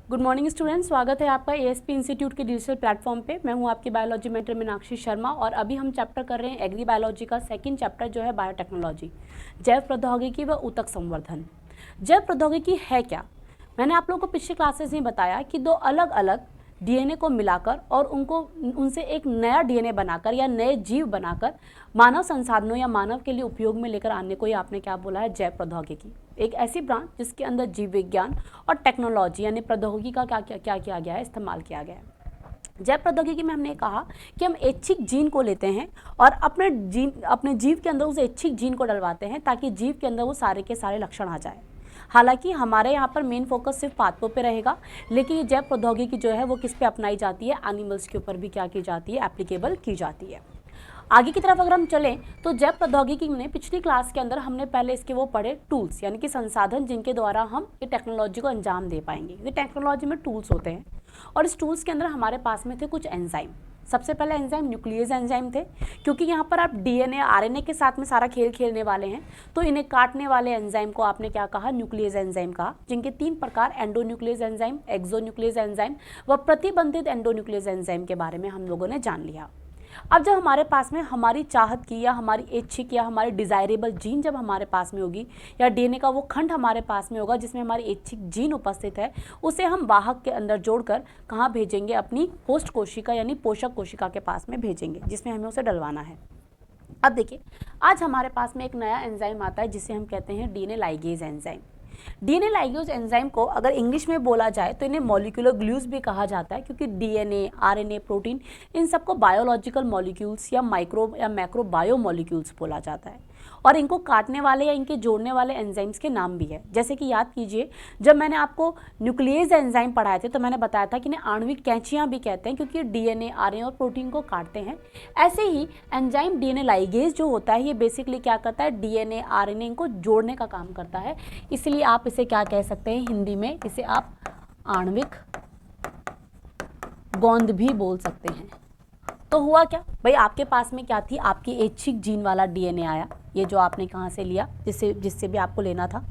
Good morning students, स्वागत है आपका एएसपी इंस्टीट्यूट के डिजिटल प्लेटफॉर्म पे। मैं हूं आपकी बायोलॉजी मेंटर मीनाक्षी शर्मा और अभी हम चैप्टर कर रहे हैं एग्री बायोलॉजी का सेकंड चैप्टर जो है बायोटेक्नोलॉजी, जैव प्रौद्योगिकी व ऊतक संवर्धन। जैव प्रौद्योगिकी है क्या? मैंने आप लोगों को पिछले क्लासेस में बताया कि दो अलग अलग डीएनए को मिलाकर और उनसे एक नया डीएनए बनाकर या नए जीव बनाकर मानव संसाधनों या मानव के लिए उपयोग में लेकर आने को ही आपने क्या बोला है? जैव प्रौद्योगिकी। एक ऐसी ब्रांच जिसके अंदर जीव विज्ञान और टेक्नोलॉजी यानी प्रौद्योगिकी का क्या किया गया है, इस्तेमाल किया गया है। जैव प्रौद्योगिकी में हमने कहा कि हम ऐच्छिक जीन को लेते हैं और अपने जीव के अंदर उस ऐच्छिक जीन को डलवाते हैं ताकि जीव के अंदर वो सारे के सारे लक्षण आ जाए। हालांकि हमारे यहाँ पर मेन फोकस सिर्फ पादपों पे रहेगा, लेकिन ये जैव प्रौद्योगिकी जो है वो किस पे अपनाई जाती है? एनिमल्स के ऊपर भी क्या की जाती है? एप्लीकेबल की जाती है। आगे की तरफ अगर हम चलें तो जैव प्रौद्योगिकी में पिछली क्लास के अंदर हमने पहले इसके वो पढ़े टूल्स, यानी कि संसाधन जिनके द्वारा हम ये टेक्नोलॉजी को अंजाम दे पाएंगे। ये टेक्नोलॉजी में टूल्स होते हैं और इस टूल्स के अंदर हमारे पास में थे कुछ एंजाइम। सबसे पहले एंजाइम न्यूक्लियस एंजाइम थे, क्योंकि यहाँ पर आप डीएनए आरएनए के साथ में सारा खेल खेलने वाले हैं, तो इन्हें काटने वाले एंजाइम को आपने क्या कहा? न्यूक्लियस एंजाइम कहा, जिनके 3 प्रकार एंडोन्यूक्लियस एंजाइम, एक्सोन्यूक्लियस एंजाइम व प्रतिबंधित एंडोन्यूक्लियस एंजाइम के बारे में हम लोगों ने जान लिया। अब जब हमारे पास में हमारी चाहत की या हमारी ऐच्छिक या हमारी डिज़ायरेबल जीन जब हमारे पास में होगी या डीएनए का वो खंड हमारे पास में होगा जिसमें हमारी ऐच्छिक जीन उपस्थित है, उसे हम वाहक के अंदर जोड़कर कहाँ भेजेंगे? अपनी होस्ट कोशिका यानी पोषक कोशिका के पास में भेजेंगे, जिसमें हमें उसे डलवाना है। अब देखिए, आज हमारे पास में एक नया एंजाइम आता है जिसे हम कहते हैं DNA ligase enzyme. DNA ligase enzyme को अगर इंग्लिश में बोला जाए तो इन्हें मॉलिक्यूलर ग्लूज भी कहा जाता है, क्योंकि डीएनए, आरएनए, प्रोटीन, इन सबको बायोलॉजिकल मॉलिक्यूल्स या माइक्रो या मैक्रो बायो मॉलिक्यूल्स बोला जाता है। और इनको काटने वाले या इनके जोड़ने वाले एंजाइम्स के नाम भी है। जैसे कि याद कीजिए, जब मैंने आपको न्यूक्लियस एंजाइम पढ़ाए थे तो मैंने बताया था कि इन्हें आणविक कैंचियाँ भी कहते हैं, क्योंकि डीएनए, आरएनए और प्रोटीन को काटते हैं। ऐसे ही एंजाइम डीएनए लाइगेज जो होता है, ये बेसिकली क्या करता है? डीएनए, आरएनए को जोड़ने का काम करता है। इसलिए आप इसे क्या कह सकते हैं हिंदी में? इसे आप आणविक गोंद भी बोल सकते हैं। तो हुआ क्या भाई, आपके पास में क्या थी? आपकी ऐच्छिक जीन वाला डीएनए आया, ये जो आपने कहाँ से लिया, जिससे भी आपको लेना था,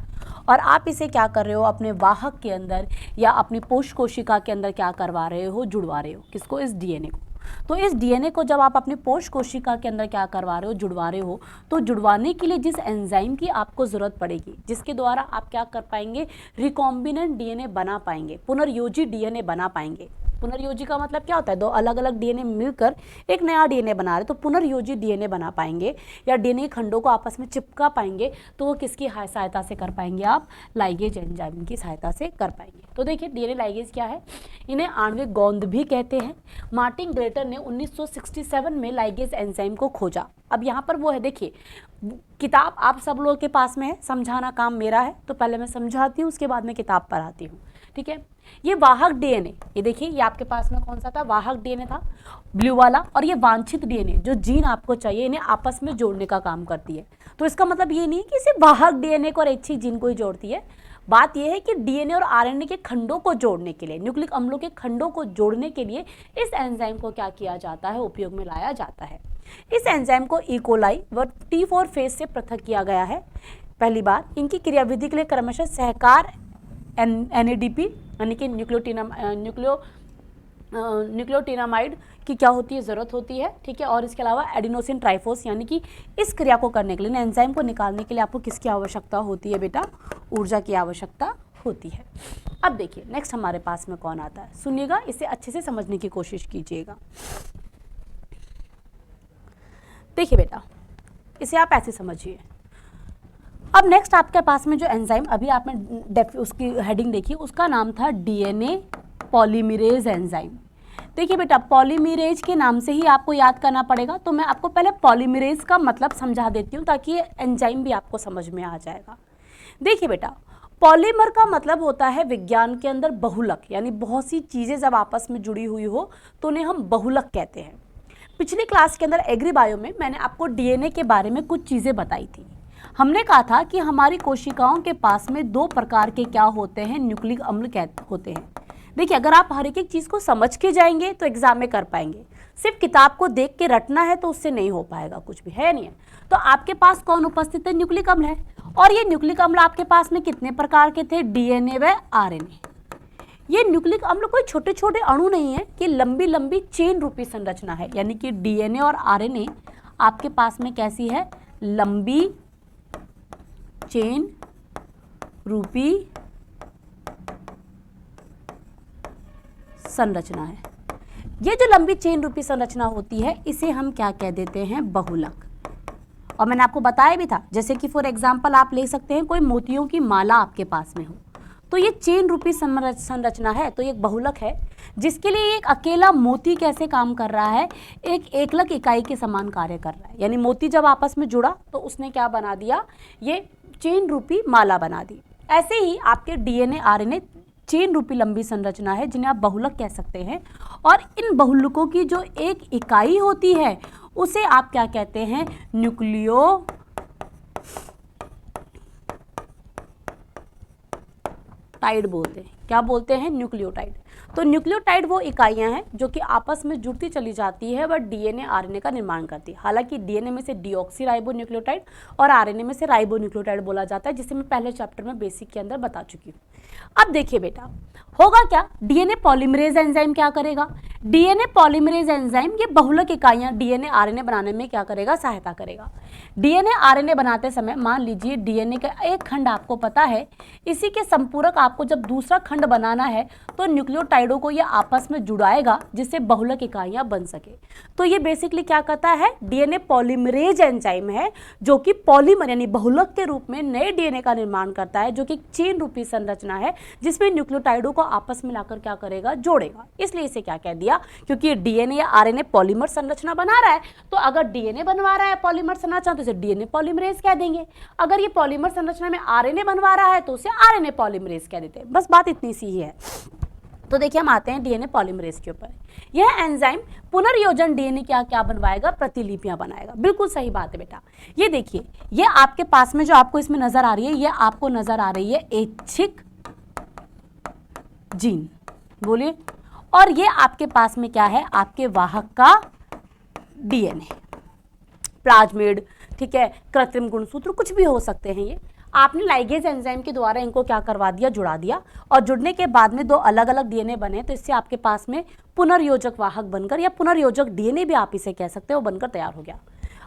और आप इसे क्या कर रहे हो? अपने वाहक के अंदर या अपनी पोष कोशिका के अंदर क्या करवा रहे हो? जुड़वा रहे हो। किसको? इस डीएनए को। तो इस डीएनए को जब आप अपनी पोष कोशिका के अंदर क्या करवा रहे हो? जुड़वा रहे हो। तो जुड़वाने के लिए जिस एंजाइम की आपको ज़रूरत पड़ेगी, जिसके द्वारा आप क्या कर पाएंगे? रिकॉम्बिनेंट डीएनए बना पाएंगे, पुनर्योजी डीएनए बना पाएंगे। पुनर्योजी का मतलब क्या होता है? दो अलग अलग डीएनए मिलकर एक नया डीएनए बना रहे, तो पुनर्योजी डीएनए बना पाएंगे या डीएनए खंडों को आपस में चिपका पाएंगे। तो वो किसकी सहायता से कर पाएंगे? आप लाइगेज एंजाइम की सहायता से कर पाएंगे। तो देखिए, डीएनए लाइगेज क्या है? इन्हें आणविक गोंद भी कहते हैं। मार्टिन ग्रेटर ने 1967 में लाइगेज एंजाइम को खोजा। अब यहाँ पर वो है, देखिए किताब आप सब लोगों के पास में है, समझाना काम मेरा है, तो पहले मैं समझाती हूँ, उसके बाद में किताब पढ़ाती हूँ। ठीक है, ये वाहक डीएनए, ये देखिए, ये आपके पास में कौन सा था? वाहक डीएनए था, ब्लू वाला। और ये वांछित डीएनए, जो जीन आपको चाहिए, इन्हें आपस में जोड़ने का काम करती है। तो इसका मतलब ये नहीं है कि सिर्फ वाहक डीएनए को और ऐच्छिक जीन को ही जोड़ती है। बात यह है कि डीएनए और आरएनए के खंडों को जोड़ने के लिए, न्यूक्लिक अम्लों के खंडों को जोड़ने के लिए इस एंजाइम को क्या किया जाता है? उपयोग में लाया जाता है। इस एंजाइम को इकोलाई व T4 फेज से पृथक किया गया है। पहली बार इनकी क्रियाविधि के लिए क्रमशः सहकार NADP यानी कि न्यूक्लियोटिनामाइड की क्या होती है? ज़रूरत होती है। ठीक है, और इसके अलावा एडिनोसिन ट्राइफोस, यानी कि इस क्रिया को करने के लिए, एंजाइम को निकालने के लिए आपको किसकी आवश्यकता होती है बेटा? ऊर्जा की आवश्यकता होती है। अब देखिए, नेक्स्ट हमारे पास में कौन आता है? सुनिएगा, इसे अच्छे से समझने की कोशिश कीजिएगा। देखिए बेटा, इसे आप ऐसे समझिए। अब नेक्स्ट आपके पास में जो एंजाइम अभी आपने उसकी हेडिंग देखी, उसका नाम था डीएनए पॉलीमरेज एंजाइम। देखिए बेटा, पॉलीमरेज के नाम से ही आपको याद करना पड़ेगा, तो मैं आपको पहले पॉलीमरेज का मतलब समझा देती हूँ ताकि ये एंजाइम भी आपको समझ में आ जाएगा। देखिए बेटा, पॉलीमर का मतलब होता है विज्ञान के अंदर बहुलक, यानी बहुत सी चीज़ें जब आपस में जुड़ी हुई हो तो उन्हें हम बहुलक कहते हैं। पिछली क्लास के अंदर एग्री बायो में मैंने आपको डीएनए के बारे में कुछ चीज़ें बताई थी। हमने कहा था कि हमारी कोशिकाओं के पास में 2 प्रकार के क्या होते हैं? न्यूक्लिक अम्ल होते हैं। देखिए, अगर आप हर एक चीज़ को समझ के जाएंगे तो एग्जाम में कर पाएंगे। सिर्फ किताब को देख के रटना है तो उससे नहीं हो पाएगा, कुछ भी है नहीं है। तो आपके पास कौन उपस्थित है? न्यूक्लिक अम्ल है। और ये न्यूक्लिक अम्ल आपके पास में कितने प्रकार के थे? डीएनए व आरएनए। ये न्यूक्लिक अम्ल कोई छोटे छोटे अणु नहीं है, कि लंबी लंबी चेन रूपी संरचना है, यानी कि डीएनए और आरएनए आपके पास में कैसी है, लंबी चेन रूपी संरचना है। ये जो लंबी चेन रूपी संरचना होती है इसे हम क्या कह देते हैं, बहुलक। और मैंने आपको बताया भी था, जैसे कि फॉर एग्जांपल आप ले सकते हैं कोई मोतियों की माला आपके पास में हो, तो ये चेन रूपी संरचना है, तो ये एक बहुलक है, जिसके लिए एक अकेला मोती कैसे काम कर रहा है, एक एकलक इकाई के समान कार्य कर रहा है। यानी मोती जब आपस में जुड़ा तो उसने क्या बना दिया, ये चेन रूपी माला बना दी। ऐसे ही आपके डीएनए आरएनए चेन रूपी लंबी संरचना है, जिन्हें आप बहुलक कह सकते हैं। और इन बहुलकों की जो एक इकाई होती है उसे आप क्या कहते हैं, न्यूक्लियोटाइड बोलते हैं। क्या बोलते हैं, न्यूक्लियोटाइड। तो न्यूक्लियोटाइड वो इकाइयां हैं जो कि आपस में जुड़ती चली जाती है वह डीएनए आरएनए का निर्माण करती है। हालांकि डीएनए में से डीऑक्सीराइबोन्यूक्लियोटाइड और आरएनए में से राइबोन्यूक्लियोटाइड बोला जाता है, जिसे मैं पहले चैप्टर में बेसिक के अंदर बता चुकी हूँ। अब देखिए बेटा, होगा क्या, डीएनए पॉलीमरेज एंजाइम क्या करेगा, डीएनए पॉलीमरेज एंजाइम ये बहुलक इकाइयां डीएनए आरएनए बनाने में क्या करेगा, सहायता करेगा। डीएनए आरएनए बनाते समय मान लीजिए डीएनए का एक खंड आपको पता है, इसी के संपूरक आपको जब दूसरा खंड बनाना है तो न्यूक्लियोटाइडों को ये आपस में जुड़ाएगा जिससे बहुलक इकाइयां बन सके। तो ये बेसिकली क्या करता है, डीएनए पॉलीमरेज एंजाइम है, जो कि पॉलीमर यानी बहुलक के रूप में नए डीएनए का निर्माण करता है, जो कि चेन रूपी संरचना है जिसमें न्यूक्लियोटाइडों को आपस में लाकर क्या करेगा, जोड़ेगा। इसलिए इसे क्या कह दिया, क्योंकि डीएनए या आरएनए पॉलीमर संरचना बना रहा है, तो अगर डीएनए बनवा रहा है पॉलीमर संरचना तो इसे डीएनए पॉलीमरेज कह देंगे। अगर ये पॉलीमर संरचना में आरएनए बनवा रहा है तो उसे आरएनए पॉलीमरेज कह देते हैं। बस बात इतनी सी ही है। तो देखिए हम आते हैं डीएनए पॉलीमरेज के ऊपर। यह एंजाइम पुनर्योजन डीएनए क्या क्या बनवाएगा, प्रतिलिपियां बनाएगा। बिल्कुल सही बात है बेटा। ये देखिए, ये आपके पास में जो आपको इसमें नजर आ रही है, ये आपको नजर आ रही है ऐच्छिक जीन, बोलिए। और ये आपके पास में क्या है, आपके वाहक का डीएनए, प्लाज्मिड, ठीक है, कृत्रिम गुणसूत्र, कुछ भी हो सकते हैं। ये आपने लाइगेज एंजाइम के द्वारा इनको क्या करवा दिया, जुड़ा दिया, और जुड़ने के बाद में दो अलग अलग डीएनए बने, तो इससे आपके पास में पुनर्योजक वाहक बनकर, या पुनर्योजक डीएनए भी आप इसे कह सकते हो, बनकर तैयार हो गया।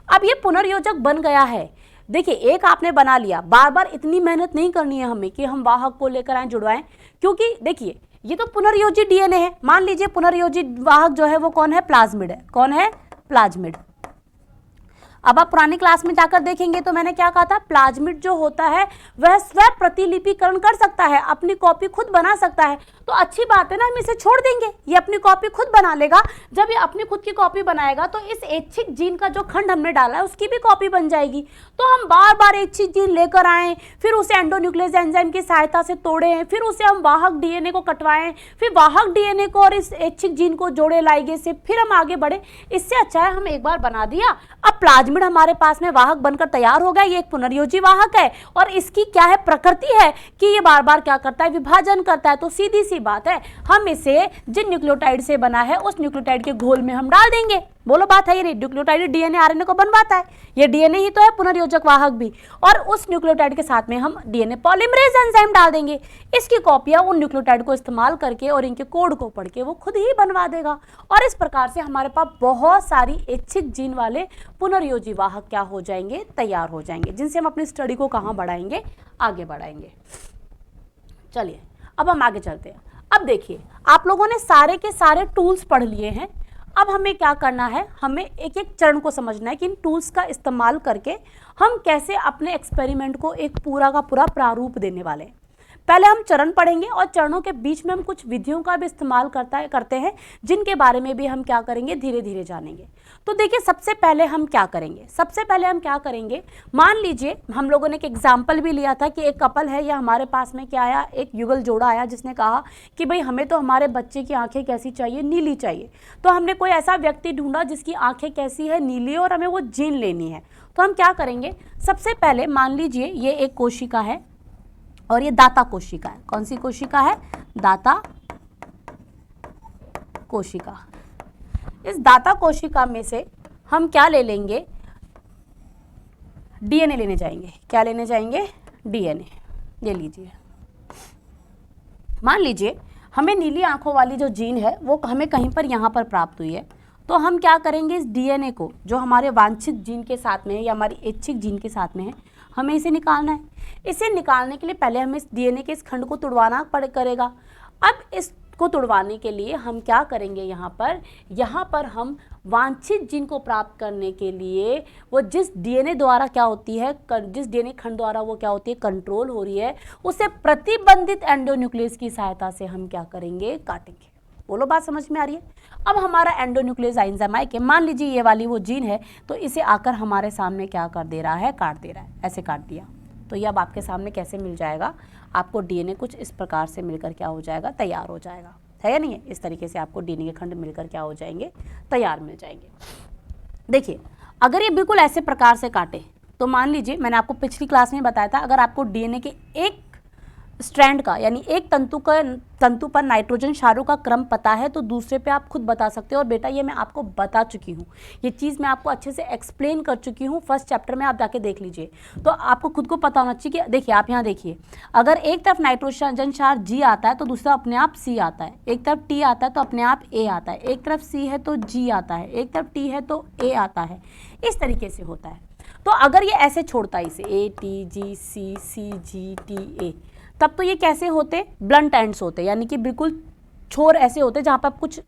अब ये पुनर्योजक बन गया है, देखिए एक आपने बना लिया, बार बार इतनी मेहनत नहीं करनी है हमें कि हम वाहक को लेकर आए, जुड़वाएं, क्योंकि देखिए ये तो पुनर्योजी डीएनए है। मान लीजिए पुनर्योजी वाहक जो है वो कौन है, प्लाज्मिड है। कौन है, प्लाज्मिड। अब आप पुरानी क्लास में जाकर देखेंगे तो मैंने क्या कहा था, प्लाज्मिड जो होता है वह स्वयं प्रतिलिपिकरण कर सकता है, अपनी कॉपी खुद बना सकता है। तो अच्छी बात है ना, हम इसे छोड़ देंगे, ये अपनी कॉपी खुद बना लेगा। जब ये अपनी खुद की कॉपी बनाएगा तो इस ऐच्छिक जीन का जो खंड हमने डाला है उसकी भी कॉपी बन जाएगी। तो हम बार बार ऐच्छिक जीन लेकर आएँ, फिर उसे एंडोन्यूक्लियस एंजाइम की सहायता से तोड़ें, फिर उसे हम वाहक डीएनए को कटवाएं, फिर वाहक डीएनए को और इस ऐच्छिक जीन को जोड़े लाइगेज से, फिर हम आगे बढ़े। इससे अच्छा है हम एक बार बना दिया। अब प्लाज्मिड हमारे पास में वाहक बनकर तैयार हो गया, ये एक पुनर्योजी वाहक है, और इसकी क्या है, प्रकृति है कि ये बार बार क्या करता है, विभाजन करता है। तो सीधी सी बात है, हम इसे जिन न्यूक्लियोटाइड से बना है उस न्यूक्लियोटाइड के घोल में हम डाल देंगे। बोलो बात है, ये न्यूक्लियोटाइड डीएनए आरएनए को बनवाता है, ये डीएनए ही तो है, पुनर्योजक वाहक भी, और उस न्यूक्लियोटाइड के साथ में हम डीएनए पॉलीमरेज एंजाइम डाल देंगे। इसकी कॉपियां उन न्यूक्लियोटाइड को इस्तेमाल करके और इनके कोड को पढ़ के वो खुद ही बनवा देगा। और इस प्रकार से हमारे पास बहुत सारी ऐच्छिक जीन वाले पुनर्योजी वाहक क्या हो जाएंगे, तैयार हो जाएंगे, जिनसे हम अपनी स्टडी को कहाँ बढ़ाएंगे, आगे बढ़ाएंगे। चलिए अब हम आगे चलते हैं। अब देखिए आप लोगों ने सारे के सारे टूल्स पढ़ लिए हैं। अब हमें क्या करना है, हमें एक एक चरण को समझना है कि इन टूल्स का इस्तेमाल करके हम कैसे अपने एक्सपेरिमेंट को एक पूरा का पूरा प्रारूप देने वाले हैं। पहले हम चरण पढ़ेंगे और चरणों के बीच में हम कुछ विधियों का भी इस्तेमाल करते हैं, जिनके बारे में भी हम क्या करेंगे, धीरे धीरे जानेंगे। तो देखिए सबसे पहले हम क्या करेंगे, मान लीजिए हम लोगों ने एक एग्जाम्पल भी लिया था कि एक कपल है, या हमारे पास में क्या आया, एक युगल जोड़ा आया जिसने कहा कि भाई हमें तो हमारे बच्चे की आंखें कैसी चाहिए, नीली चाहिए। तो हमने कोई ऐसा व्यक्ति ढूंढा जिसकी आंखें कैसी है, नीली, और हमें वो जीन लेनी है। तो हम क्या करेंगे, सबसे पहले मान लीजिए ये एक कोशिका है और ये दाता कोशिका है। कौन सी कोशिका है, दाता कोशिका। इस दाता कोशिका में से हम क्या ले लेंगे, डीएनए लेने जाएंगे। क्या लेने जाएंगे, डीएनए। ले लीजिए, मान लीजिए हमें नीली आंखों वाली जो जीन है वो हमें कहीं पर यहाँ पर प्राप्त हुई है, तो हम क्या करेंगे, इस डीएनए को जो हमारे वांछित जीन के साथ में है या हमारी इच्छित जीन के साथ में है, हमें इसे निकालना है। इसे निकालने के लिए पहले हमें इस डीएनए के इस खंड को तुड़वाना करेगा। अब इसको तुड़वाने के लिए हम क्या करेंगे, यहाँ पर हम वांछित जीन को प्राप्त करने के लिए वो जिस डीएनए द्वारा क्या होती है, जिस डीएनए खंड द्वारा वो क्या होती है, कंट्रोल हो रही है, उसे प्रतिबंधित एंडोन्यूक्लियस की सहायता से हम क्या करेंगे, काटेंगे। बोलो बात समझ में आ रही है। अब हमारा एंडोन्यूक्लियस एंजाइम आके मान लीजिए ये वाली वो जीन है, तो इसे आकर हमारे सामने क्या कर दे रहा है, काट दे रहा है। ऐसे काट दिया तो ये अब आपके सामने कैसे मिल जाएगा, आपको डीएनए कुछ इस प्रकार से मिलकर क्या हो जाएगा, तैयार हो जाएगा, है या नहीं है। इस तरीके से आपको डीएनए के खंड मिलकर क्या हो जाएंगे, तैयार मिल जाएंगे। देखिए अगर ये बिल्कुल ऐसे प्रकार से काटे तो मान लीजिए मैंने आपको पिछली क्लास में बताया था, अगर आपको डीएनए के एक स्ट्रैंड का यानी एक तंतु पर नाइट्रोजन क्षारों का क्रम पता है तो दूसरे पे आप खुद बता सकते हो। और बेटा ये मैं आपको बता चुकी हूँ, ये चीज़ मैं आपको अच्छे से एक्सप्लेन कर चुकी हूँ फर्स्ट चैप्टर में, आप जाके देख लीजिए। तो आपको खुद को पता होना चाहिए कि देखिए आप यहाँ देखिए, अगर एक तरफ नाइट्रोजन क्षार G आता है तो दूसरा अपने आप C आता है, एक तरफ T आता है तो अपने आप A आता है, एक तरफ C है तो G आता है, एक तरफ T है तो A आता है। इस तरीके से होता है। तो अगर ये ऐसे छोड़ता है इसे A T G C C G T A, तब तो ये कैसे होते, ब्लंट एंड्स होते, यानी कि बिल्कुल छोर ऐसे होते जहाँ पर कुछ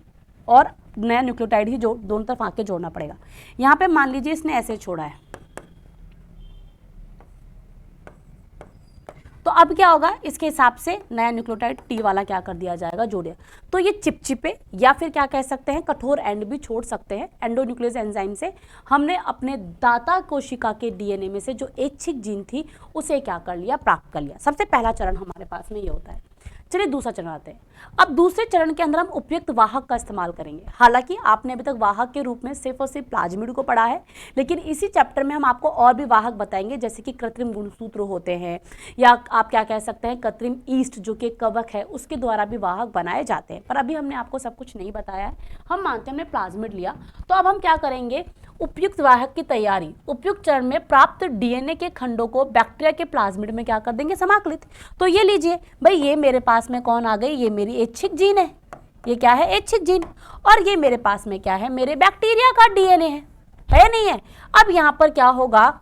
और नया न्यूक्लियोटाइड ही जो दोनों तरफ आके जोड़ना पड़ेगा। यहाँ पे मान लीजिए इसने ऐसे छोड़ा है, तो अब क्या होगा, इसके हिसाब से नया न्यूक्लियोटाइड टी वाला क्या कर दिया जाएगा, जोड़ दिया। तो ये चिपचिपे या फिर क्या कह सकते हैं, कठोर एंड भी छोड़ सकते हैं। एंडोन्यूक्लियस एंजाइम से हमने अपने दाता कोशिका के डीएनए में से जो ऐच्छिक जीन थी उसे क्या कर लिया, प्राप्त कर लिया। सबसे पहला चरण हमारे पास में ये होता है। चलिए दूसरा चरण आते हैं। अब दूसरे चरण के अंदर हम उपयुक्त वाहक का इस्तेमाल करेंगे। हालांकि आपने अभी तक वाहक के रूप में सिर्फ और सिर्फ प्लाज्मिड को पढ़ा है, लेकिन इसी चैप्टर में हम आपको और भी वाहक बताएंगे, जैसे कि कृत्रिम गुणसूत्र होते हैं, या आप क्या कह सकते हैं कृत्रिम ईस्ट जो कि कवक है उसके द्वारा भी वाहक बनाए जाते हैं। पर अभी हमने आपको सब कुछ नहीं बताया है, हम मानते हैं हमने प्लाज्मिड लिया। तो अब हम क्या करेंगे, उपयुक्त वाहक की तैयारी। उपयुक्त चरण में प्राप्त डीएनए के खंडों को बैक्टीरिया के प्लाज्मिड में क्या कर देंगे, समाकलित। तो ये लीजिए भाई, ये मेरे पास में कौन आ गई, ये मेरी ऐच्छिक जीन है, ये क्या है, ऐच्छिक जीन। और ये मेरे पास में क्या है, मेरे बैक्टीरिया का डीएनए है नहीं है। अब यहाँ पर क्या होगा,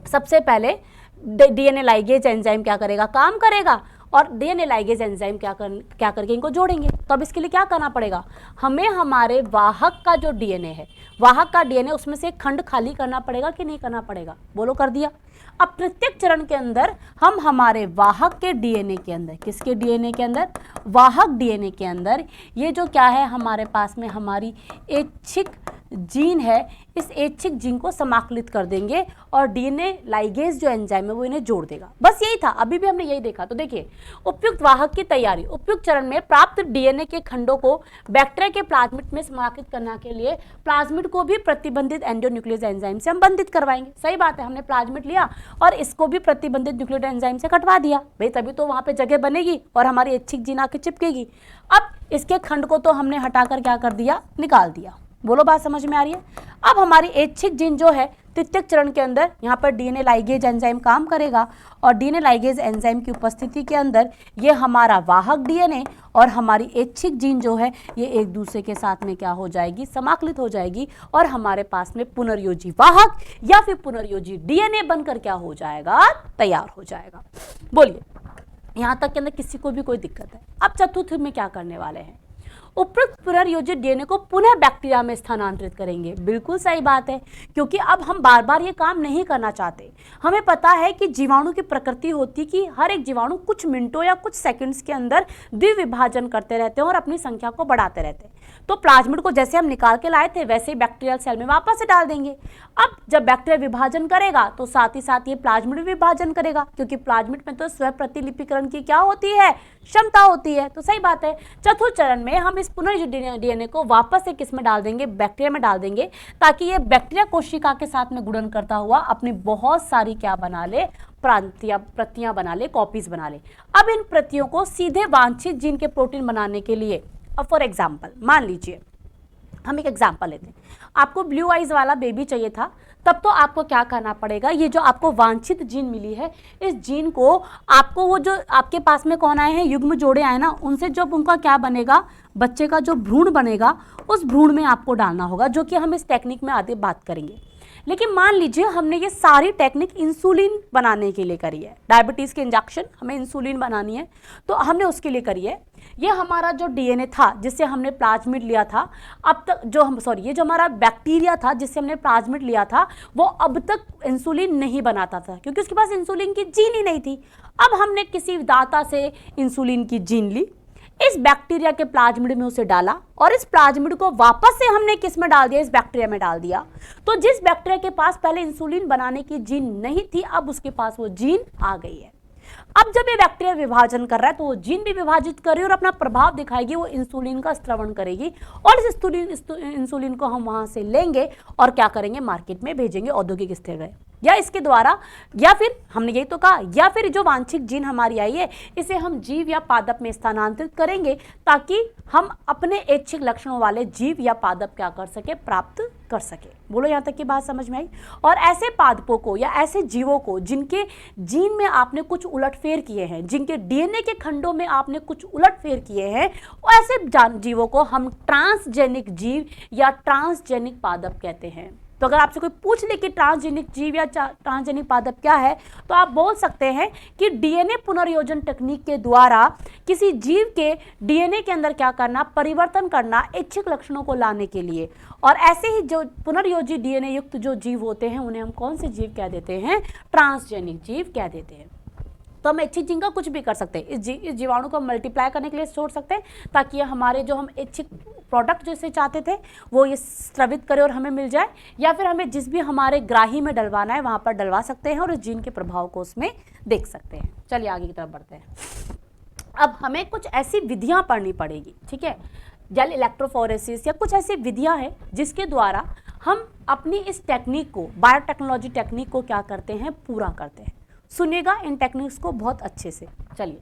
सबसे पहले डीएनए लाइगेज एंजाइम क्या करेगा, काम करेगा, और डीएनए लाइगेज एंजाइम क्या करके इनको जोड़ेंगे। तो अब इसके लिए क्या करना पड़ेगा, हमें हमारे वाहक का जो डीएनए है, वाहक का डीएनए उसमें से एक खंड खाली करना पड़ेगा कि नहीं करना पड़ेगा, बोलो, कर दिया। अब प्रत्येक चरण के अंदर हम हमारे वाहक के डीएनए के अंदर, किसके डीएनए के अंदर, वाहक डीएनए के अंदर, ये जो क्या है हमारे पास में हमारी ऐच्छिक जीन है, इस ऐच्छिक जीन को समाकलित कर देंगे और डीएनए लाइगेज जो एंजाइम है वो इन्हें जोड़ देगा। बस यही था, अभी भी हमने यही देखा। तो देखिए, उपयुक्त वाहक की तैयारी। उपयुक्त चरण में प्राप्त डीएनए के खंडों को बैक्टीरिया के प्लाज्मिड में समाकलित करने के लिए प्लाज्मिड को भी प्रतिबंधित एंडोन्यूक्लियस एंजाइम से हम बंधित करवाएंगे। सही बात है, हमने प्लाज्मिड लिया और इसको भी प्रतिबंधित न्यूक्लियोटाइड एंजाइम से कटवा दिया भाई, तभी तो वहां पे जगह बनेगी और हमारी ऐच्छिक जीन आके चिपकेगी। अब इसके खंड को तो हमने हटाकर क्या कर दिया, निकाल दिया। बोलो, बात समझ में आ रही है। अब हमारी ऐच्छिक जीन जो है तृतीयक चरण के अंदर यहाँ पर डीएनए लाइगेज एंजाइम काम करेगा और डीएनए लाइगेज एंजाइम की उपस्थिति के अंदर ये हमारा वाहक डीएनए और हमारी ऐच्छिक जीन जो है ये एक दूसरे के साथ में क्या हो जाएगी, समाकलित हो जाएगी और हमारे पास में पुनर्योजी वाहक या फिर पुनर्योजी डीएनए बनकर क्या हो जाएगा, तैयार हो जाएगा। बोलिए, यहाँ तक के अंदर किसी को भी कोई दिक्कत है। अब चतुर्थ में क्या करने वाले हैं, उपयुक्त पुनर्योजित डीएनए को पुनः बैक्टीरिया में स्थानांतरित करेंगे। बिल्कुल सही बात है, क्योंकि अब हम बार बार ये काम नहीं करना चाहते। हमें पता है कि जीवाणु की प्रकृति होती कि हर एक जीवाणु कुछ मिनटों या कुछ सेकंड्स के अंदर द्विविभाजन करते रहते हैं और अपनी संख्या को बढ़ाते रहते हैं। तो प्लाज्मिड को जैसे हम निकाल के लाए थे वैसे ही बैक्टीरियल सेल में वापस से डाल देंगे। अब जब बैक्टीरिया विभाजन करेगा तो साथ ही साथ ये प्लाज्मिड विभाजन करेगा, क्योंकि प्लाज्मिड में तो स्व प्रतिलिपिकरण की क्या होती है, क्षमता होती है। तो सही बात है, चतुर्थ चरण में हम इस पुनर्योजित डीएनए को वापस से किस में डाल देंगे, बैक्टीरिया में डाल देंगे, ताकि ये बैक्टीरिया कोशिका के साथ में गुणन करता हुआ अपनी बहुत सारी क्या बना ले, प्रतियां बना ले, कॉपीज बना ले। अब इन प्रतियों को सीधे वांछित जीन के प्रोटीन बनाने के लिए, अब फॉर एग्जाम्पल मान लीजिए हम एक एग्जाम्पल लेते हैं, आपको ब्लू आइज वाला बेबी चाहिए था, तब तो आपको क्या करना पड़ेगा, ये जो आपको वांछित जीन मिली है, इस जीन को आपको वो जो आपके पास में कौन आए हैं, युग्म जोड़े आए ना, उनसे जब उनका क्या बनेगा, बच्चे का जो भ्रूण बनेगा, उस भ्रूण में आपको डालना होगा, जो कि हम इस टेक्निक में आगे बात करेंगे। लेकिन मान लीजिए हमने ये सारी टेक्निक इंसुलिन बनाने के लिए करी है, डायबिटीज़ के इंजेक्शन हमें इंसुलिन बनानी है तो हमने उसके लिए करी है। ये हमारा जो डीएनए था जिससे हमने प्लाज्मिड लिया था, अब तक जो हम ये जो हमारा बैक्टीरिया था जिससे हमने प्लाज्मिड लिया था, वो अब तक इंसुलिन नहीं बनाता था क्योंकि उसके पास इंसुलिन की जीन ही नहीं थी। अब हमने किसी दाता से इंसुलिन की जीन ली, इस बैक्टीरिया के प्लाज्मिड में उसे डाला और इस प्लाज्मिड को वापस से हमने किस में डाल दिया, इस बैक्टीरिया में डाल दिया। तो जिस बैक्टीरिया के पास पहले इंसुलिन बनाने की जीन नहीं थी, अब उसके पास वो जीन आ गई है। अब जब ये बैक्टीरिया विभाजन कर रहा है तो वो जीन भी विभाजित कर रही है और अपना प्रभाव दिखाएगी, वो इंसुलिन का स्त्रवण करेगी और इस इंसुलिन को हम वहां से लेंगे और क्या करेंगे, मार्केट में भेजेंगे, औद्योगिक स्तर गए, या इसके द्वारा, या फिर हमने यही तो कहा, या फिर जो वांछित जीन हमारी आई है इसे हम जीव या पादप में स्थानांतरित करेंगे ताकि हम अपने ऐच्छिक लक्षणों वाले जीव या पादप क्या कर सके, प्राप्त कर सके। बोलो यहाँ तक की बात समझ में आई। और ऐसे पादपों को या ऐसे जीवों को जिनके जीन में आपने कुछ उलटफेर किए हैं, जिनके डीएनए के खंडों में आपने कुछ उलटफेर किए हैं, ऐसे जीवों को हम ट्रांसजेनिक जीव या ट्रांसजेनिक पादप कहते हैं। तो अगर आपसे कोई पूछ ले कि ट्रांसजेनिक जीव या ट्रांसजेनिक पादप क्या है, तो आप बोल सकते हैं कि डीएनए पुनर्योजन तकनीक के द्वारा किसी जीव के डीएनए के अंदर क्या करना, परिवर्तन करना, ऐच्छिक लक्षणों को लाने के लिए। और ऐसे ही जो पुनर्योजी डीएनए युक्त जो जीव होते हैं उन्हें हम कौन से जीव कह देते हैं, ट्रांसजेनिक जीव कह देते हैं। तो हम ऐच्छिक जीन का कुछ भी कर सकते हैं, इस जीवाणु को मल्टीप्लाई करने के लिए छोड़ सकते हैं ताकि ये हमारे जो हम ऐच्छिक प्रोडक्ट जैसे चाहते थे वो ये स्रवित करे और हमें मिल जाए, या फिर हमें जिस भी हमारे ग्राही में डलवाना है वहाँ पर डलवा सकते हैं और इस जीन के प्रभाव को उसमें देख सकते हैं। चलिए आगे की तरफ बढ़ते हैं। अब हमें कुछ ऐसी विधियाँ पढ़नी पड़ेगी, ठीक है, जेल इलेक्ट्रोफोरेसिस या कुछ ऐसी विधियाँ हैं जिसके द्वारा हम अपनी इस टेक्निक को, बायोटेक्नोलॉजी टेक्निक को क्या करते हैं, पूरा करते हैं। सुनिएगा इन टेक्निक्स को बहुत अच्छे से। चलिए,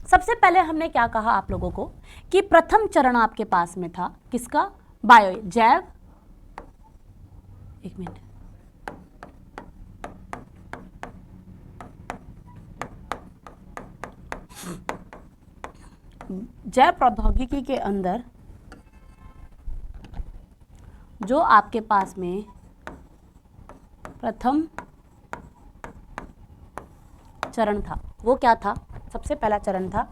सबसे पहले हमने क्या कहा आप लोगों को कि प्रथम चरण आपके पास में था किसका, जैव, एक मिनट, जैव प्रौद्योगिकी के अंदर जो आपके पास में प्रथम चरण था वो क्या था, सबसे पहला चरण था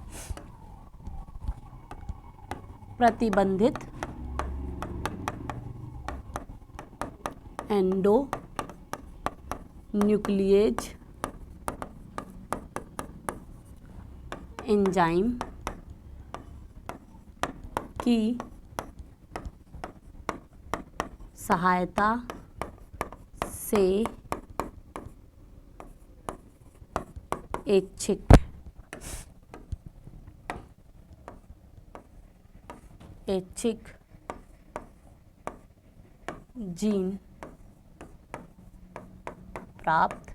प्रतिबंधित एंडो न्यूक्लिएज एंजाइम की सहायता से ऐच्छिक जीन प्राप्त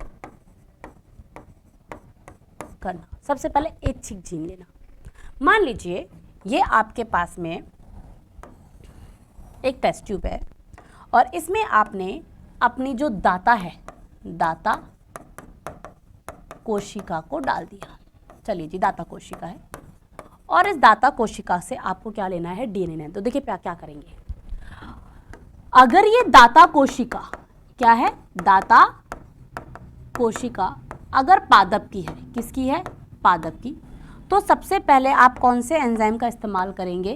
करना। सबसे पहले ऐच्छिक जीन लेना। मान लीजिए ये आपके पास में एक टेस्ट ट्यूब है और इसमें आपने अपनी जो दाता है, दाता कोशिका को डाल दिया। चलिए जी, दाता कोशिका है और इस दाता कोशिका से आपको क्या लेना है, डीएनए। तो देखिए क्या करेंगे, अगर ये दाता कोशिका क्या है, दाता कोशिका अगर पादप की है, किसकी है, पादप की, तो सबसे पहले आप कौन से एंजाइम का इस्तेमाल करेंगे,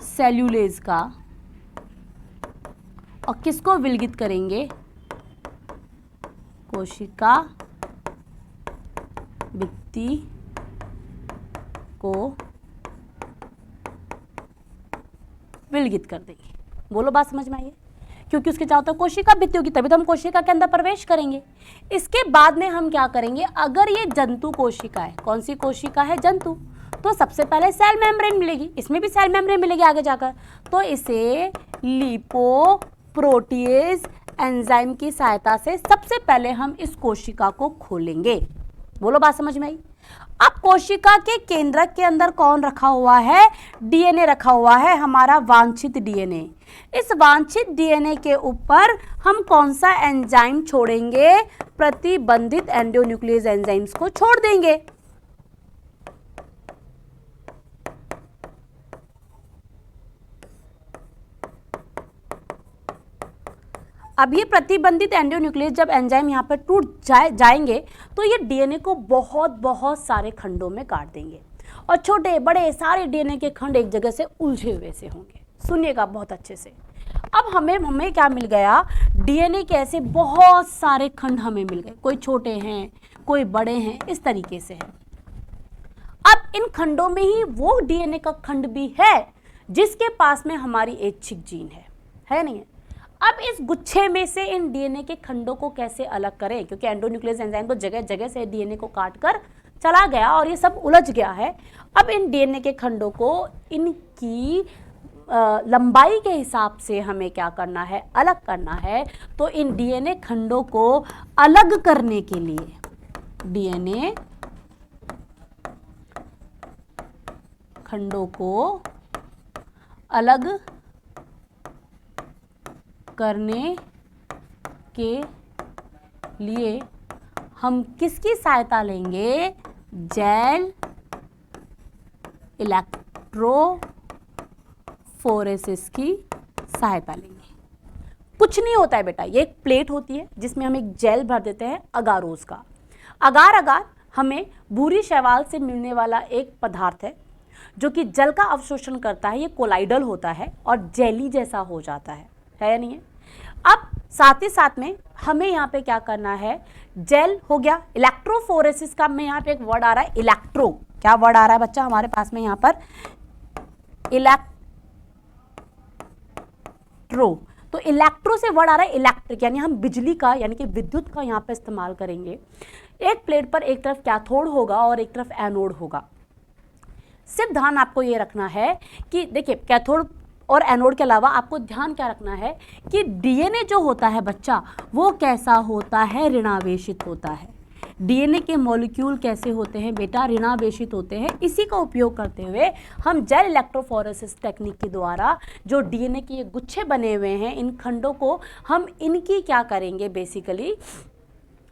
सेल्यूलेज का, और किसको विलगित करेंगे, कोशिका भित्ति को विलगित कर देंगे। बोलो बात समझ में आई है, क्योंकि उसके चारों तरफ कोशिका भित्ति होगी तभी तो हम कोशिका के अंदर प्रवेश करेंगे। इसके बाद में हम क्या करेंगे, अगर ये जंतु कोशिका है, कौन सी कोशिका है, जंतु, तो सबसे पहले सेल मेम्ब्रेन मिलेगी, इसमें भी सेल मेम्ब्रेन मिलेगी आगे जाकर, तो इसे लिपोप्रोटीएज एंजाइम की सहायता से सबसे पहले हम इस कोशिका को खोलेंगे। बोलो बात समझ में आई। अब कोशिका के केंद्रक के अंदर कौन रखा हुआ है? डीएनए रखा हुआ है, हमारा वांछित डीएनए। इस वांछित डीएनए के ऊपर हम कौन सा एंजाइम छोड़ेंगे? प्रतिबंधित एंडोन्यूक्लियस एंजाइम्स को छोड़ देंगे। अब ये प्रतिबंधित एंडोन्यूक्लियस जब एंजाइम यहाँ पर टूट जाएंगे तो ये डीएनए को बहुत बहुत सारे खंडों में काट देंगे और छोटे बड़े सारे डीएनए के खंड एक जगह से उलझे हुए से होंगे। सुनिएगा बहुत अच्छे से। अब हमें क्या मिल गया? डीएनए के ऐसे बहुत सारे खंड हमें मिल गए, कोई छोटे हैं कोई बड़े हैं, इस तरीके से है। अब इन खंडों में ही वो डीएनए का खंड भी है जिसके पास में हमारी ऐच्छिक जीन है नहीं है? अब इस गुच्छे में से इन डीएनए के खंडों को कैसे अलग करें? क्योंकि एंडोन्यूक्लियस एंजाइम तो जगह जगह से डीएनए को काट कर चला गया और ये सब उलझ गया है। अब इन डीएनए के खंडों को इनकी लंबाई के हिसाब से हमें क्या करना है? अलग करना है। तो इन डीएनए खंडों को अलग करने के लिए, डीएनए खंडों को अलग करने के लिए हम किसकी सहायता लेंगे? जेल इलेक्ट्रोफोरेसिस की सहायता लेंगे। कुछ नहीं होता है बेटा, ये एक प्लेट होती है जिसमें हम एक जेल भर देते हैं अगारोज का। अगार हमें भूरी शैवाल से मिलने वाला एक पदार्थ है जो कि जल का अवशोषण करता है। ये कोलाइडल होता है और जेली जैसा हो जाता है या नहीं है? अब साथ ही साथ में हमें यहाँ पे क्या करना है? जेल हो गया, इलेक्ट्रोफोरेसिस का में यहाँ पे एक वर्ड आ रहा है इलेक्ट्रो। क्या वर्ड आ रहा है बच्चा हमारे पास में यहाँ पर? इलेक्ट्रो। तो इलेक्ट्रो से वर्ड आ रहा है इलेक्ट्रिक, यानी हम बिजली का यानी कि विद्युत का यहाँ पे इस्तेमाल करेंगे। एक प्लेट पर एक तरफ कैथोड होगा और एक तरफ एनोड होगा। सिर्फ ध्यान आपको ये रखना है कि देखिए कैथोड और एनोड के अलावा आपको ध्यान क्या रखना है कि डीएनए जो होता है बच्चा वो कैसा होता है? ऋणावेशित होता है। डीएनए के मॉलिक्यूल कैसे होते हैं बेटा? ऋणावेशित होते हैं। इसी का उपयोग करते हुए हम जेल इलेक्ट्रोफोरेसिस टेक्निक के द्वारा जो डीएनए के ये गुच्छे बने हुए हैं, इन खंडों को हम इनकी क्या करेंगे? बेसिकली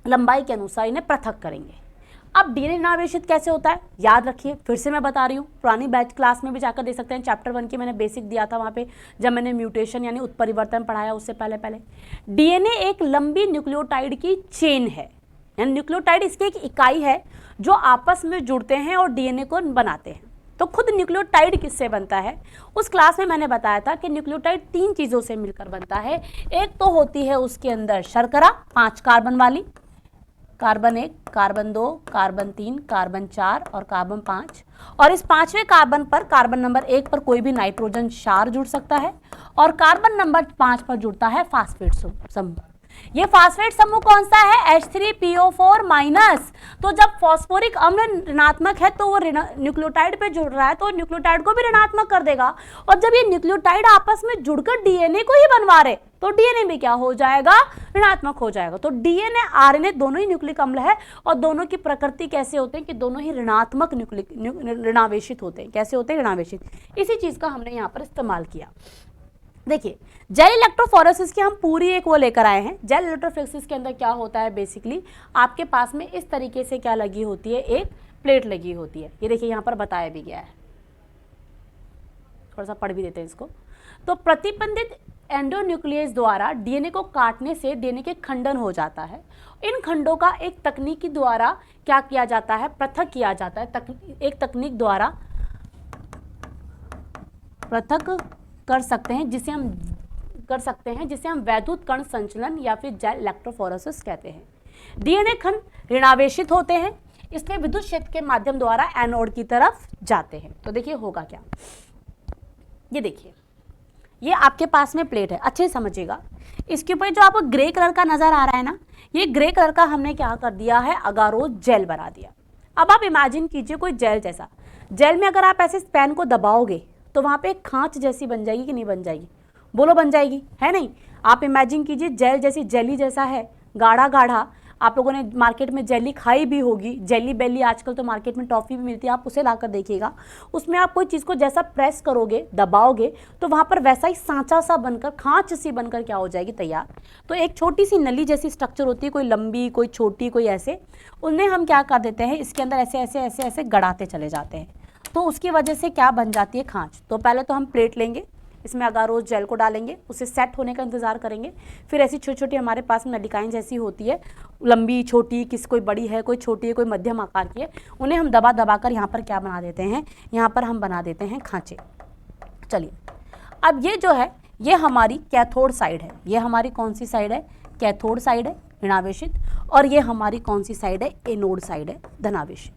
लंबाई के अनुसार इन्हें पृथक करेंगे। अब डीएनए ऋणावेशित कैसे होता है? याद रखिए, फिर से मैं बता रही हूँ, पुरानी बैच क्लास में भी जाकर देख सकते हैं। चैप्टर 1 की मैंने बेसिक दिया था वहाँ पे, जब मैंने म्यूटेशन यानी उत्परिवर्तन पढ़ाया उससे पहले। डीएनए एक लंबी न्यूक्लियोटाइड की चेन है, यानी न्यूक्लियोटाइड इसकी एक इकाई है जो आपस में जुड़ते हैं और डीएनए को बनाते हैं। तो खुद न्यूक्लियोटाइड किससे बनता है? उस क्लास में मैंने बताया था कि न्यूक्लियोटाइड 3 चीज़ों से मिलकर बनता है। एक तो होती है उसके अंदर शर्करा 5 कार्बन वाली, कार्बन 1, कार्बन 2, कार्बन 3, कार्बन 4 और कार्बन 5। और इस 5वें कार्बन पर, कार्बन नंबर 1 पर कोई भी नाइट्रोजन क्षार जुड़ सकता है और कार्बन नंबर 5 पर जुड़ता है फास्फेट समूह। ये फास्फेट समूह कौन सा है? H3PO4-। तो जब फॉस्फोरिक अम्ल ऋणात्मक है तो वो न्यूक्लियोटाइड पे जुड़ रहा है तो न्यूक्लियोटाइड को भी ऋणात्मक कर देगा। और जब ये न्यूक्लियोटाइड आपस में जुड़कर डीएनए को ही बनवा रहे तो डीएनए भी क्या हो जाएगा? ऋणात्मक हो जाएगा। तो डीएनए आरएनए दोनों ही न्यूक्लिक अम्ल है और दोनों की प्रकृति कैसे होते हैं कि दोनों ही ऋणात्मक ऋणावेशित होते हैं। कैसे होते हैं? ऋणावेशित। इसी चीज का हमने यहाँ पर इस्तेमाल किया। देखिए जेल इलेक्ट्रोफोरेसिस की हम पूरी एक वो लेकर आए हैं। जेल इलेक्ट्रोफोरेसिस के अंदर क्या होता है? बेसिकली आपके पास में इस तरीके से क्या लगी होती है? एक प्लेट लगी होती है। ये देखिए यहाँ पर बताया भी गया है, थोड़ा सा पढ़ भी देते हैं इसको। तो प्रतिबंधित एंडोन्यूक्लियस द्वारा डीएनए को काटने से डीएनए के खंडन हो जाता है। इन खंडों का एक तकनीक के द्वारा क्या किया जाता है? पृथक किया जाता है। एक तकनीक द्वारा पृथक कर सकते हैं जिसे हम वैद्युत कण संचलन या फिर जेल इलेक्ट्रोफोरेसिस कहते हैं। डीएनए खंड ऋणावेशित होते हैं, इसमें विद्युत क्षेत्र के माध्यम द्वारा एनोड की तरफ जाते हैं। तो देखिए होगा क्या? ये देखिए, ये आपके पास में प्लेट है, अच्छे से समझिएगा। इसके ऊपर जो आपको ग्रे कलर का नजर आ रहा है ना, ये ग्रे कलर का हमने क्या कर दिया है? अगारोज जेल बना दिया। अब आप इमेजिन कीजिए कोई जेल जैसा। जेल में अगर आप ऐसे पेन को दबाओगे तो वहाँ पे एक खांच जैसी बन जाएगी कि नहीं बन जाएगी? बोलो बन जाएगी, है नहीं? आप इमेजिन कीजिए जेल जैसी, जेली जैसा है, गाढ़ा गाढ़ा। आप लोगों ने मार्केट में जेली खाई भी होगी, जेली बेली, आजकल तो मार्केट में टॉफ़ी भी मिलती है, आप उसे लाकर देखिएगा। उसमें आप कोई चीज़ को जैसा प्रेस करोगे, दबाओगे, तो वहाँ पर वैसा ही सांचा सा बनकर, खाँच सी बनकर क्या हो जाएगी, तैयार। तो एक छोटी सी नली जैसी स्ट्रक्चर होती है, कोई लंबी, कोई छोटी, कोई ऐसे, उन्हें हम क्या कर देते हैं, इसके अंदर ऐसे ऐसे ऐसे ऐसे गड़ाते चले जाते हैं। तो उसकी वजह से क्या बन जाती है, खाँच। तो पहले तो हम प्लेट लेंगे, इसमें अगारोस जेल को डालेंगे, उसे सेट होने का इंतजार करेंगे। फिर ऐसी छोटी छोटी हमारे पास में नलिकाएं जैसी होती है, लंबी छोटी, किस कोई बड़ी है, कोई छोटी है, कोई मध्यम आकार की है, उन्हें हम दबा दबा कर यहाँ पर क्या बना देते हैं, यहाँ पर हम बना देते हैं खाँचे। चलिए, अब ये जो है, ये हमारी कैथोड साइड है। ये हमारी कौन सी साइड है, कैथोड साइड है, ऋणावेशित। और ये हमारी कौन सी साइड है, एनोड साइड है, धनावेशित।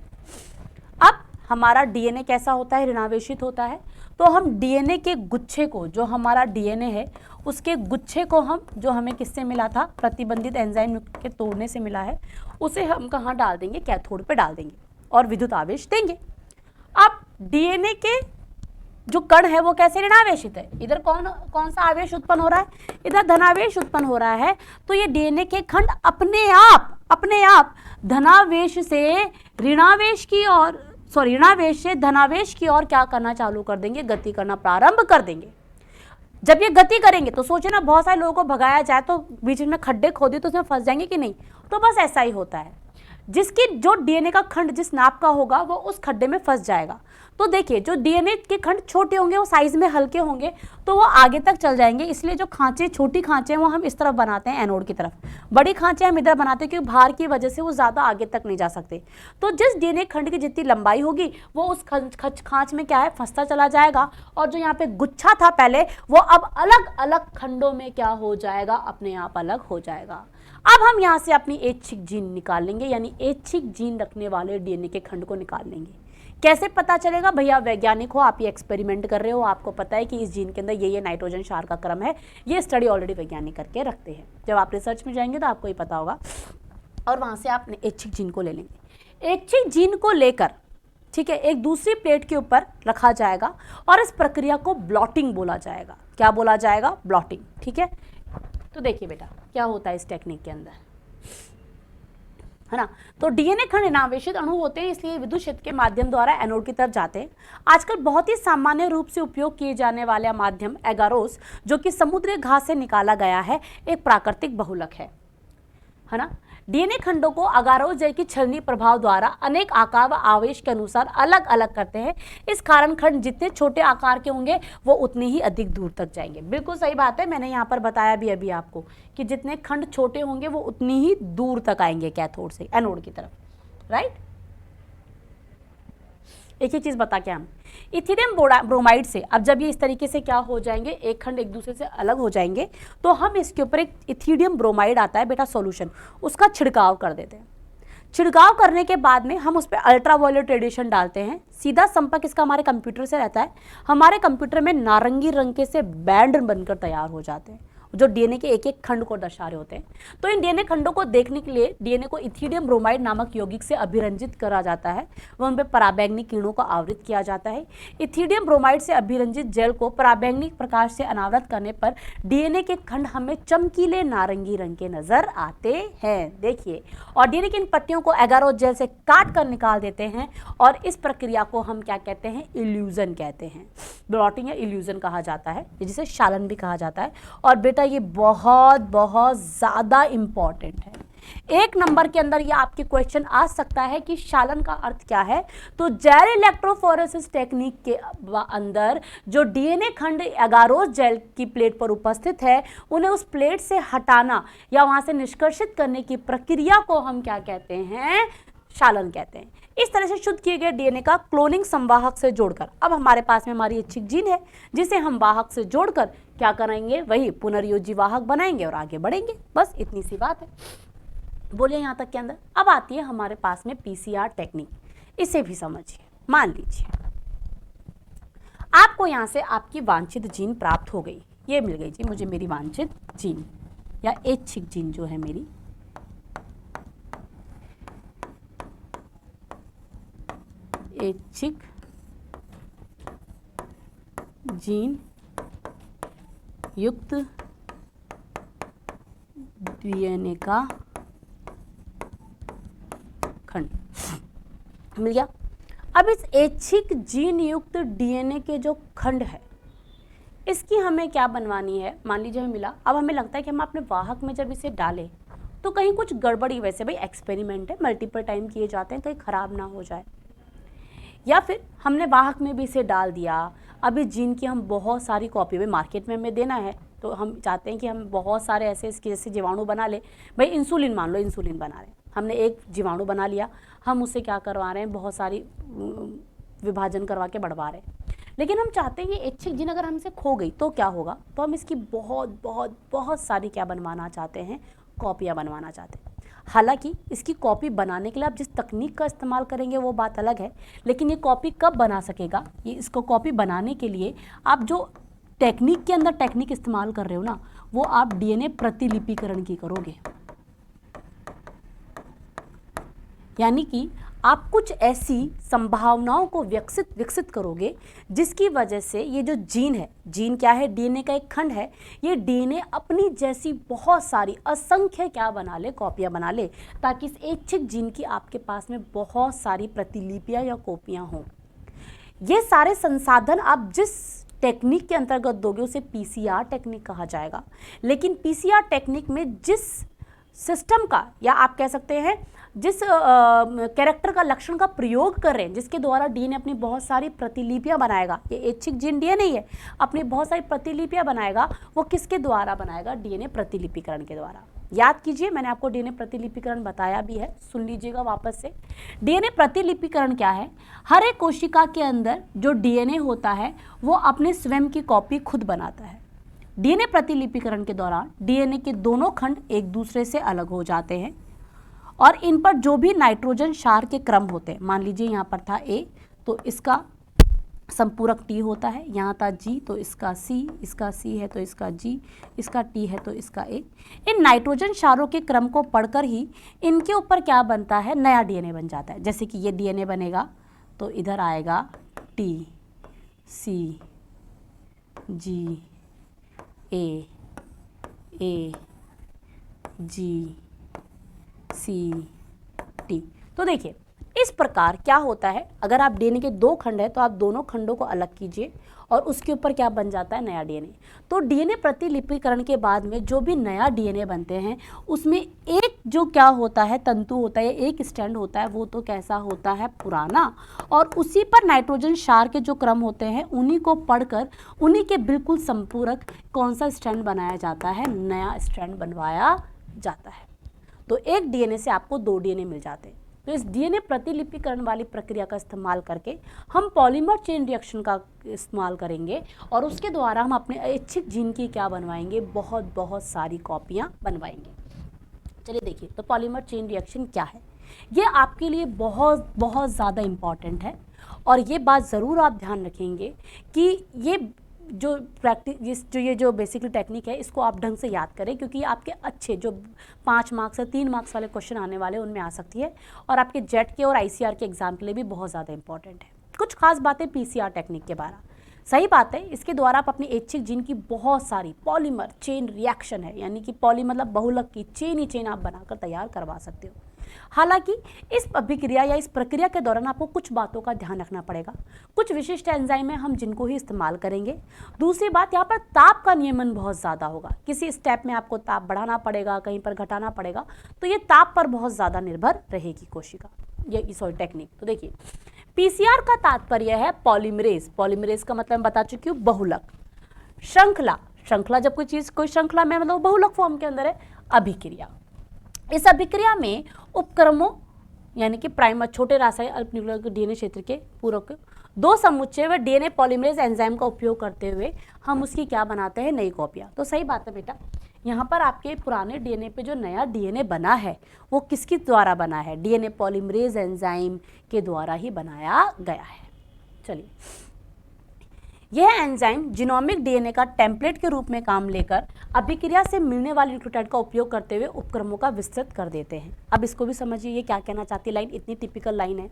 अब हमारा डीएनए कैसा होता है, ऋणावेशित होता है। तो हम डीएनए के गुच्छे को, जो हमारा डीएनए है उसके गुच्छे को हम, जो हमें किससे मिला था, प्रतिबंधित एंजाइम के तोड़ने से मिला है, उसे हम कहाँ डाल देंगे, कैथोड पे डाल देंगे और विद्युत आवेश देंगे। अब डीएनए के जो कण है वो कैसे ऋणावेशित है, इधर कौन सा आवेश उत्पन्न हो रहा है, इधर धनावेश उत्पन्न हो रहा है। तो ये डीएनए के खंड अपने आप धनावेश से ऋणावेश की ओर, सॉरी, ऋणावेश से धनावेश की ओर क्या करना चालू कर देंगे, गति करना प्रारंभ कर देंगे। जब ये गति करेंगे तो सोचे ना, बहुत सारे लोगों को भगाया जाए तो बीच में खड्डे खोदे तो उसमें फंस जाएंगे कि नहीं, तो बस ऐसा ही होता है। जिसकी जो डीएनए का खंड जिस नाप का होगा वो उस खड्डे में फंस जाएगा। तो देखिए, जो डीएनए के खंड छोटे होंगे, वो साइज में हल्के होंगे, तो वो आगे तक चल जाएंगे। इसलिए जो खांचे, छोटी खांचे हैं वो हम इस तरफ बनाते हैं, एनोड की तरफ। बड़ी खांचे हम इधर बनाते हैं क्योंकि भार की वजह से वो ज़्यादा आगे तक नहीं जा सकते। तो जिस डीएनए खंड की जितनी लंबाई होगी वो उस खांच में क्या है, फंसता चला जाएगा। और जो यहाँ पे गुच्छा था पहले, वो अब अलग अलग खंडों में क्या हो जाएगा, अपने आप अलग हो जाएगा। अब हम यहाँ से अपनी ऐच्छिक जीन निकाल लेंगे, यानी ऐच्छिक जीन रखने वाले डीएनए के खंड को निकाल लेंगे। कैसे पता चलेगा, भैया वैज्ञानिक हो, आप ये एक्सपेरिमेंट कर रहे हो, आपको पता है कि इस जीन के अंदर ये नाइट्रोजन क्षार का क्रम है, ये स्टडी ऑलरेडी वैज्ञानिक करके रखते हैं। जब आप रिसर्च में जाएंगे तो आपको ये पता होगा, और वहाँ से आप ऐच्छिक जीन को ले लेंगे। ऐच्छिक जीन को लेकर, ठीक है, एक दूसरी प्लेट के ऊपर रखा जाएगा और इस प्रक्रिया को ब्लॉटिंग बोला जाएगा। क्या बोला जाएगा, ब्लॉटिंग। ठीक है, तो देखिए बेटा क्या होता है इस टेक्निक के अंदर, है ना। तो डीएनए खंड ऋणावेशित अणु होते हैं, इसलिए विद्युत क्षेत्र के माध्यम द्वारा एनोड की तरफ जाते हैं। आजकल बहुत ही सामान्य रूप से उपयोग किए जाने वाला माध्यम एगारोस, जो कि समुद्री घास से निकाला गया है, एक प्राकृतिक बहुलक है ना। डीएनए खंडों को अगारोस जेल की छलनी प्रभाव द्वारा अनेक आकार व आवेश के अनुसार अलग अलग करते हैं। इस कारण खंड जितने छोटे आकार के होंगे वो उतने ही अधिक दूर तक जाएंगे। बिल्कुल सही बात है, मैंने यहाँ पर बताया भी अभी आपको कि जितने खंड छोटे होंगे वो उतनी ही दूर तक आएंगे कैथोड से एनोड की तरफ, राइट। एक ही चीज बता के हम इथिडियम ब्रोमाइड से, अब जब ये इस तरीके से क्या हो जाएंगे, एक खंड एक दूसरे से अलग हो जाएंगे, तो हम इसके ऊपर एक इथिडियम ब्रोमाइड आता है बेटा सॉल्यूशन, उसका छिड़काव कर देते हैं। छिड़काव करने के बाद में हम उस पर अल्ट्रावायलेट रेडिएशन डालते हैं। सीधा संपर्क इसका हमारे कंप्यूटर से रहता है। हमारे कंप्यूटर में नारंगी रंग के से बैंड बनकर तैयार हो जाते हैं जो डीएनए के एक एक खंड को दर्शा रहे होते हैं। तो इन डीएनए खंडों को देखने के लिए डीएनए को इथिडियम ब्रोमाइड नामक यौगिक से अभिरंजित करा जाता है व उन पर पराबैंगनी किरणों को आवृत किया जाता है। इथिडियम ब्रोमाइड से अभिरंजित जेल को पराबैंगनी प्रकाश से अनावृत करने पर डीएनए के खंड हमें चमकीले नारंगी रंग के नजर आते हैं। देखिए, और डीएनए की इन पट्टियों को एगारोस जेल से काट कर निकाल देते हैं और इस प्रक्रिया को हम क्या कहते हैं, इल्यूजन कहते हैं। ब्लॉटिंग या इल्यूजन कहा जाता है, जिसे शालन भी कहा जाता है। और बेटा ये बहुत बहुत ज्यादा इंपॉर्टेंट है। एक नंबर के अंदर ये आपके क्वेश्चन आ सकता है कि शालन का अर्थ क्या है। तो जेल इलेक्ट्रोफोरेसिस टेक्निक के अंदर जो डीएनए खंड एगारोस जेल की प्लेट पर उपस्थित है, उन्हें उस प्लेट से हटाना या वहां से निष्कर्षित करने की प्रक्रिया को हम क्या कहते हैं, शालन कहते हैं। इस तरह से शुद्ध किए गए डीएनए का क्लोनिंग संवाहक से जोड़कर, अब हमारे पास में हमारी ऐच्छिक जीन है जिसे हम वाहक से जोड़कर क्या करेंगे, वही पुनर्योजी वाहक बनाएंगे और आगे बढ़ेंगे। बस इतनी सी बात है। बोलिए यहाँ तक के अंदर। अब आती है हमारे पास में पीसीआर टेक्निक, इसे भी समझिए। मान लीजिए आपको यहाँ से आपकी वांछित जीन प्राप्त हो गई, ये मिल गई जी मुझे मेरी वांछित जीन या ऐच्छिक जीन जो है मेरी। ऐच्छिक जीन युक्त डीएनए का मिल गया। अब इस ऐच्छिक जीन युक्त डीएनए के जो खंड है इसकी हमें क्या बनवानी है, मान लीजिए हमें मिला, अब हमें लगता है कि हम अपने वाहक में जब इसे डालें तो कहीं कुछ गड़बड़ी, वैसे भाई एक्सपेरिमेंट है, मल्टीपल टाइम किए जाते हैं, कहीं ख़राब ना हो जाए, या फिर हमने वाहक में भी इसे डाल दिया, अब इस जीन की हम बहुत सारी कॉपी में मार्केट में हमें देना है तो हम चाहते हैं कि हम बहुत सारे ऐसे इसके जैसे जीवाणु बना ले, भाई इंसुलिन मान लो, इंसुलिन बना रहे हैं, हमने एक जीवाणु बना लिया, हम उससे क्या करवा रहे हैं, बहुत सारी विभाजन करवा के बढ़वा रहे हैं, लेकिन हम चाहते हैं कि ऐच्छिक जीन अगर हमसे खो गई तो क्या होगा, तो हम इसकी बहुत बहुत बहुत सारी क्या बनवाना चाहते हैं, कॉपियाँ बनवाना चाहते हैं। हालांकि इसकी कॉपी बनाने के लिए आप जिस तकनीक का इस्तेमाल करेंगे वो बात अलग है, लेकिन ये कॉपी कब बना सकेगा, ये इसको कॉपी बनाने के लिए आप जो टेक्निक के अंदर टेक्निक इस्तेमाल कर रहे हो ना, वो आप डीएनए प्रतिलिपिकरण की करोगे। यानी कि आप कुछ ऐसी संभावनाओं को विकसित करोगे जिसकी वजह से ये जो जीन है, जीन क्या है, डीएनए का एक खंड है, ये डीएनए अपनी जैसी बहुत सारी असंख्य क्या बना ले, कॉपियां बना ले, ताकि इस ऐच्छिक जीन की आपके पास में बहुत सारी प्रतिलिपियां या कॉपियां हों। ये सारे संसाधन आप जिस टेक्निक के अंतर्गत दोगे उसे पीसीआर टेक्निक कहा जाएगा, लेकिन पीसीआर टेक्निक में जिस सिस्टम का, या आप कह सकते हैं जिस कैरेक्टर का, लक्षण का प्रयोग कर रहे हैं, जिसके द्वारा डीएनए अपनी बहुत सारी प्रतिलिपियां बनाएगा, ये ऐच्छिक जीन डीएनए ही है, अपनी बहुत सारी प्रतिलिपियां बनाएगा, वो किसके द्वारा बनाएगा, डीएनए प्रतिलिपिकरण के द्वारा। याद कीजिए, मैंने आपको डीएनए प्रतिलिपिकरण बताया भी है, सुन लीजिएगा वापस से। डीएनए प्रतिलिपिकरण क्या है, हर एक कोशिका के अंदर जो डीएनए होता है वो अपने स्वयं की कॉपी खुद बनाता है। डीएनए प्रतिलिपिकरण के दौरान डीएनए के दोनों खंड एक दूसरे से अलग हो जाते हैं और इन पर जो भी नाइट्रोजन क्षार के क्रम होते हैं, मान लीजिए यहाँ पर था ए तो इसका संपूरक टी होता है, यहाँ था जी तो इसका सी है तो इसका जी, इसका टी है तो इसका ए। इन नाइट्रोजन क्षारों के क्रम को पढ़कर ही इनके ऊपर क्या बनता है, नया डीएनए बन जाता है। जैसे कि ये डीएनए बनेगा तो इधर आएगा टी सी जी ए जी सी टी। तो देखिए इस प्रकार क्या होता है, अगर आप डीएनए के दो खंड है तो आप दोनों खंडों को अलग कीजिए और उसके ऊपर क्या बन जाता है, नया डीएनए। तो डीएनए प्रतिलिपिकरण के बाद में जो भी नया डीएनए बनते हैं उसमें एक जो क्या होता है, तंतु होता है, एक स्ट्रैंड होता है, वो तो कैसा होता है, पुराना, और उसी पर नाइट्रोजन क्षार के जो क्रम होते हैं उन्हीं को पढ़कर उन्हीं के बिल्कुल संपूरक कौन सा स्ट्रैंड बनाया जाता है, नया स्ट्रैंड बनवाया जाता है। तो एक डीएनए से आपको दो डीएनए मिल जाते हैं। तो इस डीएनए प्रतिलिपिकरण वाली प्रक्रिया का इस्तेमाल करके हम पॉलीमर चेन रिएक्शन का इस्तेमाल करेंगे और उसके द्वारा हम अपने ऐच्छिक जीन की क्या बनवाएंगे, बहुत बहुत सारी कॉपियां बनवाएंगे। चलिए देखिए, तो पॉलीमर चेन रिएक्शन क्या है, ये आपके लिए बहुत बहुत ज़्यादा इम्पॉर्टेंट है और ये बात ज़रूर आप ध्यान रखेंगे कि ये जो ये जो बेसिकली टेक्निक है इसको आप ढंग से याद करें, क्योंकि आपके अच्छे जो 5 मार्क्स से 3 मार्क्स वाले क्वेश्चन आने वाले उनमें आ सकती है और आपके जेट के और आईसीआर के एग्जाम के लिए भी बहुत ज़्यादा इंपॉर्टेंट है। कुछ खास बातें पीसीआर टेक्निक के बारे में, सही बात है, इसके द्वारा आप अपनी ऐच्छिक जीन की बहुत सारी पॉलीमर चेन रिएक्शन है, यानी कि पॉली मतलब बहुलक की चेन ही चेन आप बनाकर तैयार करवा सकते हो। हालांकि इस अभिक्रिया या इस प्रक्रिया के दौरान आपको कुछ बातों का ध्यान रखना पड़ेगा। कुछ विशिष्ट एंजाइम है हम जिनको ही इस्तेमाल करेंगे। दूसरी बात, यहाँ पर ताप का नियमन बहुत ज़्यादा होगा, किसी स्टेप में आपको ताप बढ़ाना पड़ेगा, कहीं पर घटाना पड़ेगा, तो ये ताप पर बहुत ज़्यादा निर्भर रहेगी कोशिका, ये टेक्निक। तो देखिए पीसीआर का तात्पर्य है पॉलीमरेज, पॉलीमरेज का मतलब बता चुकी हूँ, बहुलक, श्रृंखला जब कोई चीज़ कोई श्रृंखला में मतलब बहुलक फॉर्म के अंदर है, अभिक्रिया। इस अभिक्रिया में उपक्रमों यानी कि प्राइमर छोटे रासायनिक अल्पन्यूक्लियर डीएनए क्षेत्र के पूरक दो समुच्चय व डीएनए पॉलीमरेज एंजाइम का उपयोग करते हुए हम उसकी क्या बनाते हैं, नई कॉपियाँ। तो सही बात है बेटा, यहाँ पर आपके पुराने डीएनए पे जो नया डीएनए बना है वो किसके द्वारा बना है, डीएनए पॉलीमरेज एंजाइम के द्वारा ही बनाया गया है। चलिए, यह एंजाइम जीनोमिक डीएनए का टेम्पलेट के रूप में काम लेकर अभिक्रिया से मिलने वाले न्यूक्लियोटाइड का उपयोग करते हुए उपक्रमों का विस्तृत कर देते हैं। अब इसको भी समझिए, ये क्या कहना चाहती है लाइन, इतनी टिपिकल लाइन है।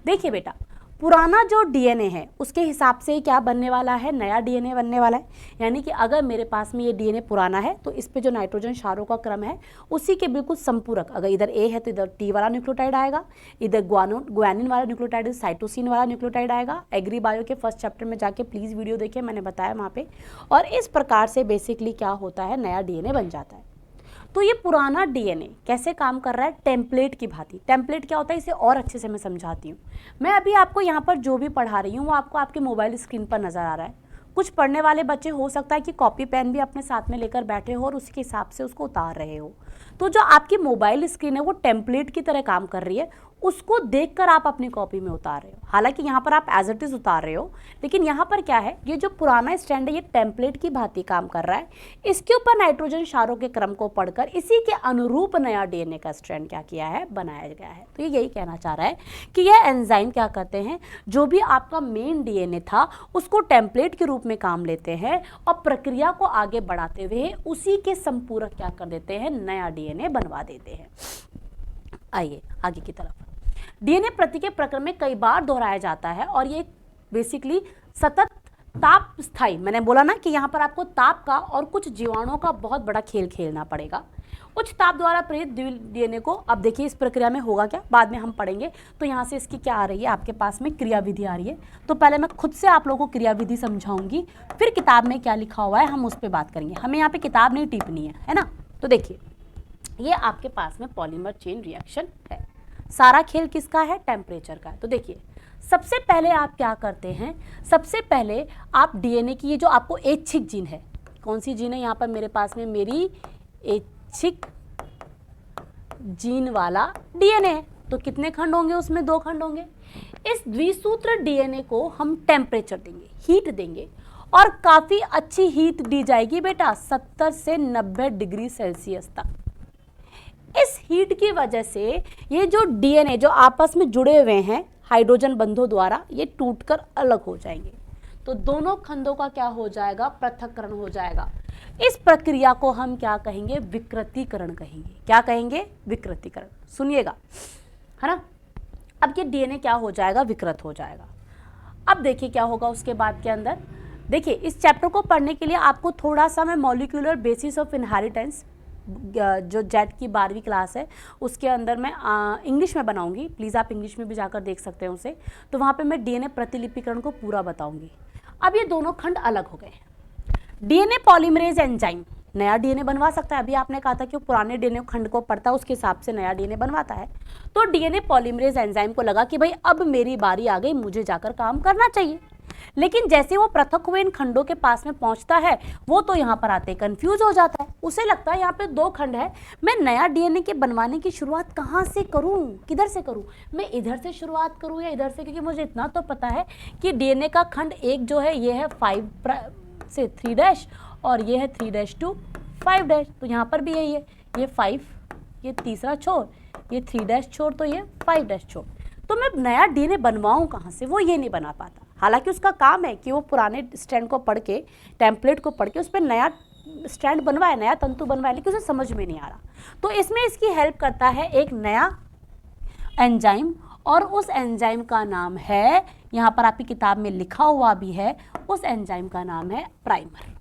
देखिए बेटा, पुराना जो डीएनए है उसके हिसाब से क्या बनने वाला है, नया डीएनए बनने वाला है। यानी कि अगर मेरे पास में ये डीएनए पुराना है तो इस पे जो नाइट्रोजन क्षारों का क्रम है उसी के बिल्कुल संपूरक, अगर इधर ए है तो इधर टी वाला न्यूक्लियोटाइड आएगा, इधर ग्वानिन वाला न्यूक्लियोटाइड, साइटोसिन वाला न्यूक्लियोटाइड आएगा। एग्री बायो के फर्स्ट चैप्टर में जाके प्लीज़ वीडियो देखिए, मैंने बताया वहाँ पे। और इस प्रकार से बेसिकली क्या होता है, नया डीएनए बन जाता है। तो ये पुराना डीएनए कैसे काम कर रहा है, टेम्पलेट की भांति। टेम्पलेट क्या होता है, इसे और अच्छे से मैं समझाती हूँ। मैं अभी आपको यहाँ पर जो भी पढ़ा रही हूँ वो आपको आपके मोबाइल स्क्रीन पर नज़र आ रहा है। कुछ पढ़ने वाले बच्चे हो सकता है कि कॉपी पेन भी अपने साथ में लेकर बैठे हो और उसके हिसाब से उसको उतार रहे हो। तो जो आपकी मोबाइल स्क्रीन है वो टेम्पलेट की तरह काम कर रही है, उसको देखकर आप अपनी कॉपी में उतार रहे हो। हालांकि यहाँ पर आप एज इट इज उतार रहे हो, लेकिन यहाँ पर क्या है, ये जो पुराना स्टैंड है ये टेम्पलेट की भांति काम कर रहा है। इसके ऊपर नाइट्रोजन क्षारों के क्रम को पढ़कर इसी के अनुरूप नया डीएनए का स्ट्रैंड क्या किया है, बनाया गया है। तो ये यही कहना चाह रहा है कि यह एंजाइम क्या करते हैं, जो भी आपका मेन डीएनए था उसको टेम्पलेट के रूप में काम लेते हैं और प्रक्रिया को आगे बढ़ाते हुए उसी के संपूरक क्या कर देते हैं, नया डीएनए बनवा देते हैं। आइए आगे की तरफ। डीएनए प्रति के प्रक्रम में कई बार दोहराया जाता है और ये बेसिकली सतत ताप स्थायी, मैंने बोला ना कि यहाँ पर आपको ताप का और कुछ जीवाणुओं का बहुत बड़ा खेल खेलना पड़ेगा। उच्च ताप द्वारा प्रेरित डीएनए को, अब देखिए इस प्रक्रिया में होगा क्या, बाद में हम पढ़ेंगे। तो यहाँ से इसकी क्या आ रही है, आपके पास में क्रियाविधि आ रही है। तो पहले मैं खुद से आप लोगों को क्रियाविधि समझाऊंगी, फिर किताब में क्या लिखा हुआ है हम उस पर बात करेंगे। हमें यहाँ पे किताब नहीं टिप्पणी है ना। तो देखिए ये आपके पास में पॉलीमर चेन रिएक्शन है। सारा खेल किसका है, टेम्परेचर का है। तो देखिए सबसे पहले आप क्या करते हैं, सबसे पहले आप डीएनए की ये जो आपको ऐच्छिक जीन है, कौन सी जीन है यहाँ पर मेरे पास में, मेरी ऐच्छिक जीन वाला डीएनए है। तो कितने खंड होंगे उसमें, 2 खंड होंगे। इस द्विसूत्र डीएनए को हम टेम्परेचर देंगे, हीट देंगे, और काफ़ी अच्छी हीट दी जाएगी बेटा, 70 से 90 डिग्री सेल्सियस तक। इस हीट की वजह से ये जो डीएनए जो आपस में जुड़े हुए हैं हाइड्रोजन बंधों द्वारा, ये टूटकर अलग हो जाएंगे। तो दोनों खंडों का क्या हो जाएगा, पृथक्करण हो जाएगा। इस प्रक्रिया को हम क्या कहेंगे, विकृतीकरण कहेंगे। क्या कहेंगे, विकृतीकरण। सुनिएगा, है ना। अब ये डीएनए क्या हो जाएगा, विकृत हो जाएगा। अब देखिए क्या होगा उसके बाद के अंदर। देखिए इस चैप्टर को पढ़ने के लिए आपको थोड़ा सा मैं मॉलिक्यूलर बेसिस ऑफ इनहेरिटेंस, जो जेट की 12वीं क्लास है उसके अंदर मैं इंग्लिश में बनाऊंगी, प्लीज़ आप इंग्लिश में भी जाकर देख सकते हैं उसे। तो वहाँ पे मैं डीएनए प्रतिलिपिकरण को पूरा बताऊंगी। अब ये दोनों खंड अलग हो गए। डीएनए पॉलीमरेज एंजाइम नया डीएनए बनवा सकता है। अभी आपने कहा था कि वो पुराने डीएनए खंड को पढ़ता है, उसके हिसाब से नया डीएनए बनवाता है। तो डीएनए पॉलीमरेज एंजाइम को लगा कि भाई अब मेरी बारी आ गई, मुझे जाकर काम करना चाहिए। लेकिन जैसे वो पृथक हुए इन खंडों के पास में पहुंचता है, वो तो यहाँ पर आते कंफ्यूज हो जाता है। उसे लगता है यहाँ पे 2 खंड है, मैं नया डीएनए के बनवाने की शुरुआत कहाँ से करूँ, किधर से करूँ, मैं इधर से शुरुआत करूँ या इधर से, क्योंकि मुझे इतना तो पता है कि डीएनए का खंड एक जो है ये है 5 से 3' और ये है 3' to 5'। तो यहाँ पर भी यही है, ये 5, ये तीसरा छोर, ये 3' छोर, तो ये 5' छोर। तो मैं नया डीएनए बनवाऊँ कहाँ से, वो ये नहीं बना पाता। हालांकि उसका काम है कि वो पुराने स्ट्रैंड को पढ़ के, टेम्पलेट को पढ़ के उस पर नया स्ट्रैंड बनवाए, नया तंतु बनवाए, लेकिन उसे समझ में नहीं आ रहा। तो इसमें इसकी हेल्प करता है एक नया एंजाइम, और उस एंजाइम का नाम है, यहाँ पर आपकी किताब में लिखा हुआ भी है, उस एंजाइम का नाम है प्राइमर।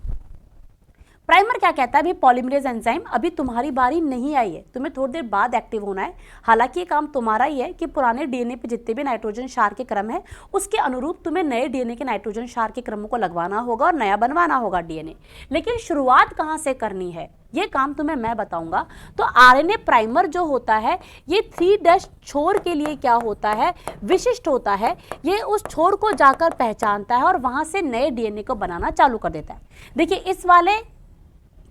प्राइमर क्या कहता है, अभी पॉलीमरेज एंजाइम अभी तुम्हारी बारी नहीं आई है, तुम्हें थोड़ी देर बाद एक्टिव होना है। हालांकि ये काम तुम्हारा ही है कि पुराने डीएनए पे जितने भी नाइट्रोजन क्षार के क्रम है उसके अनुरूप तुम्हें नए डीएनए के नाइट्रोजन क्षार के क्रमों को लगवाना होगा और नया बनवाना होगा डीएनए। लेकिन शुरुआत कहाँ से करनी है, ये काम तुम्हें मैं बताऊंगा। तो आरएनए प्राइमर जो होता है ये 3' छोर के लिए क्या होता है, विशिष्ट होता है। ये उस छोर को जाकर पहचानता है और वहां से नए डीएनए को बनाना चालू कर देता है। देखिए इस वाले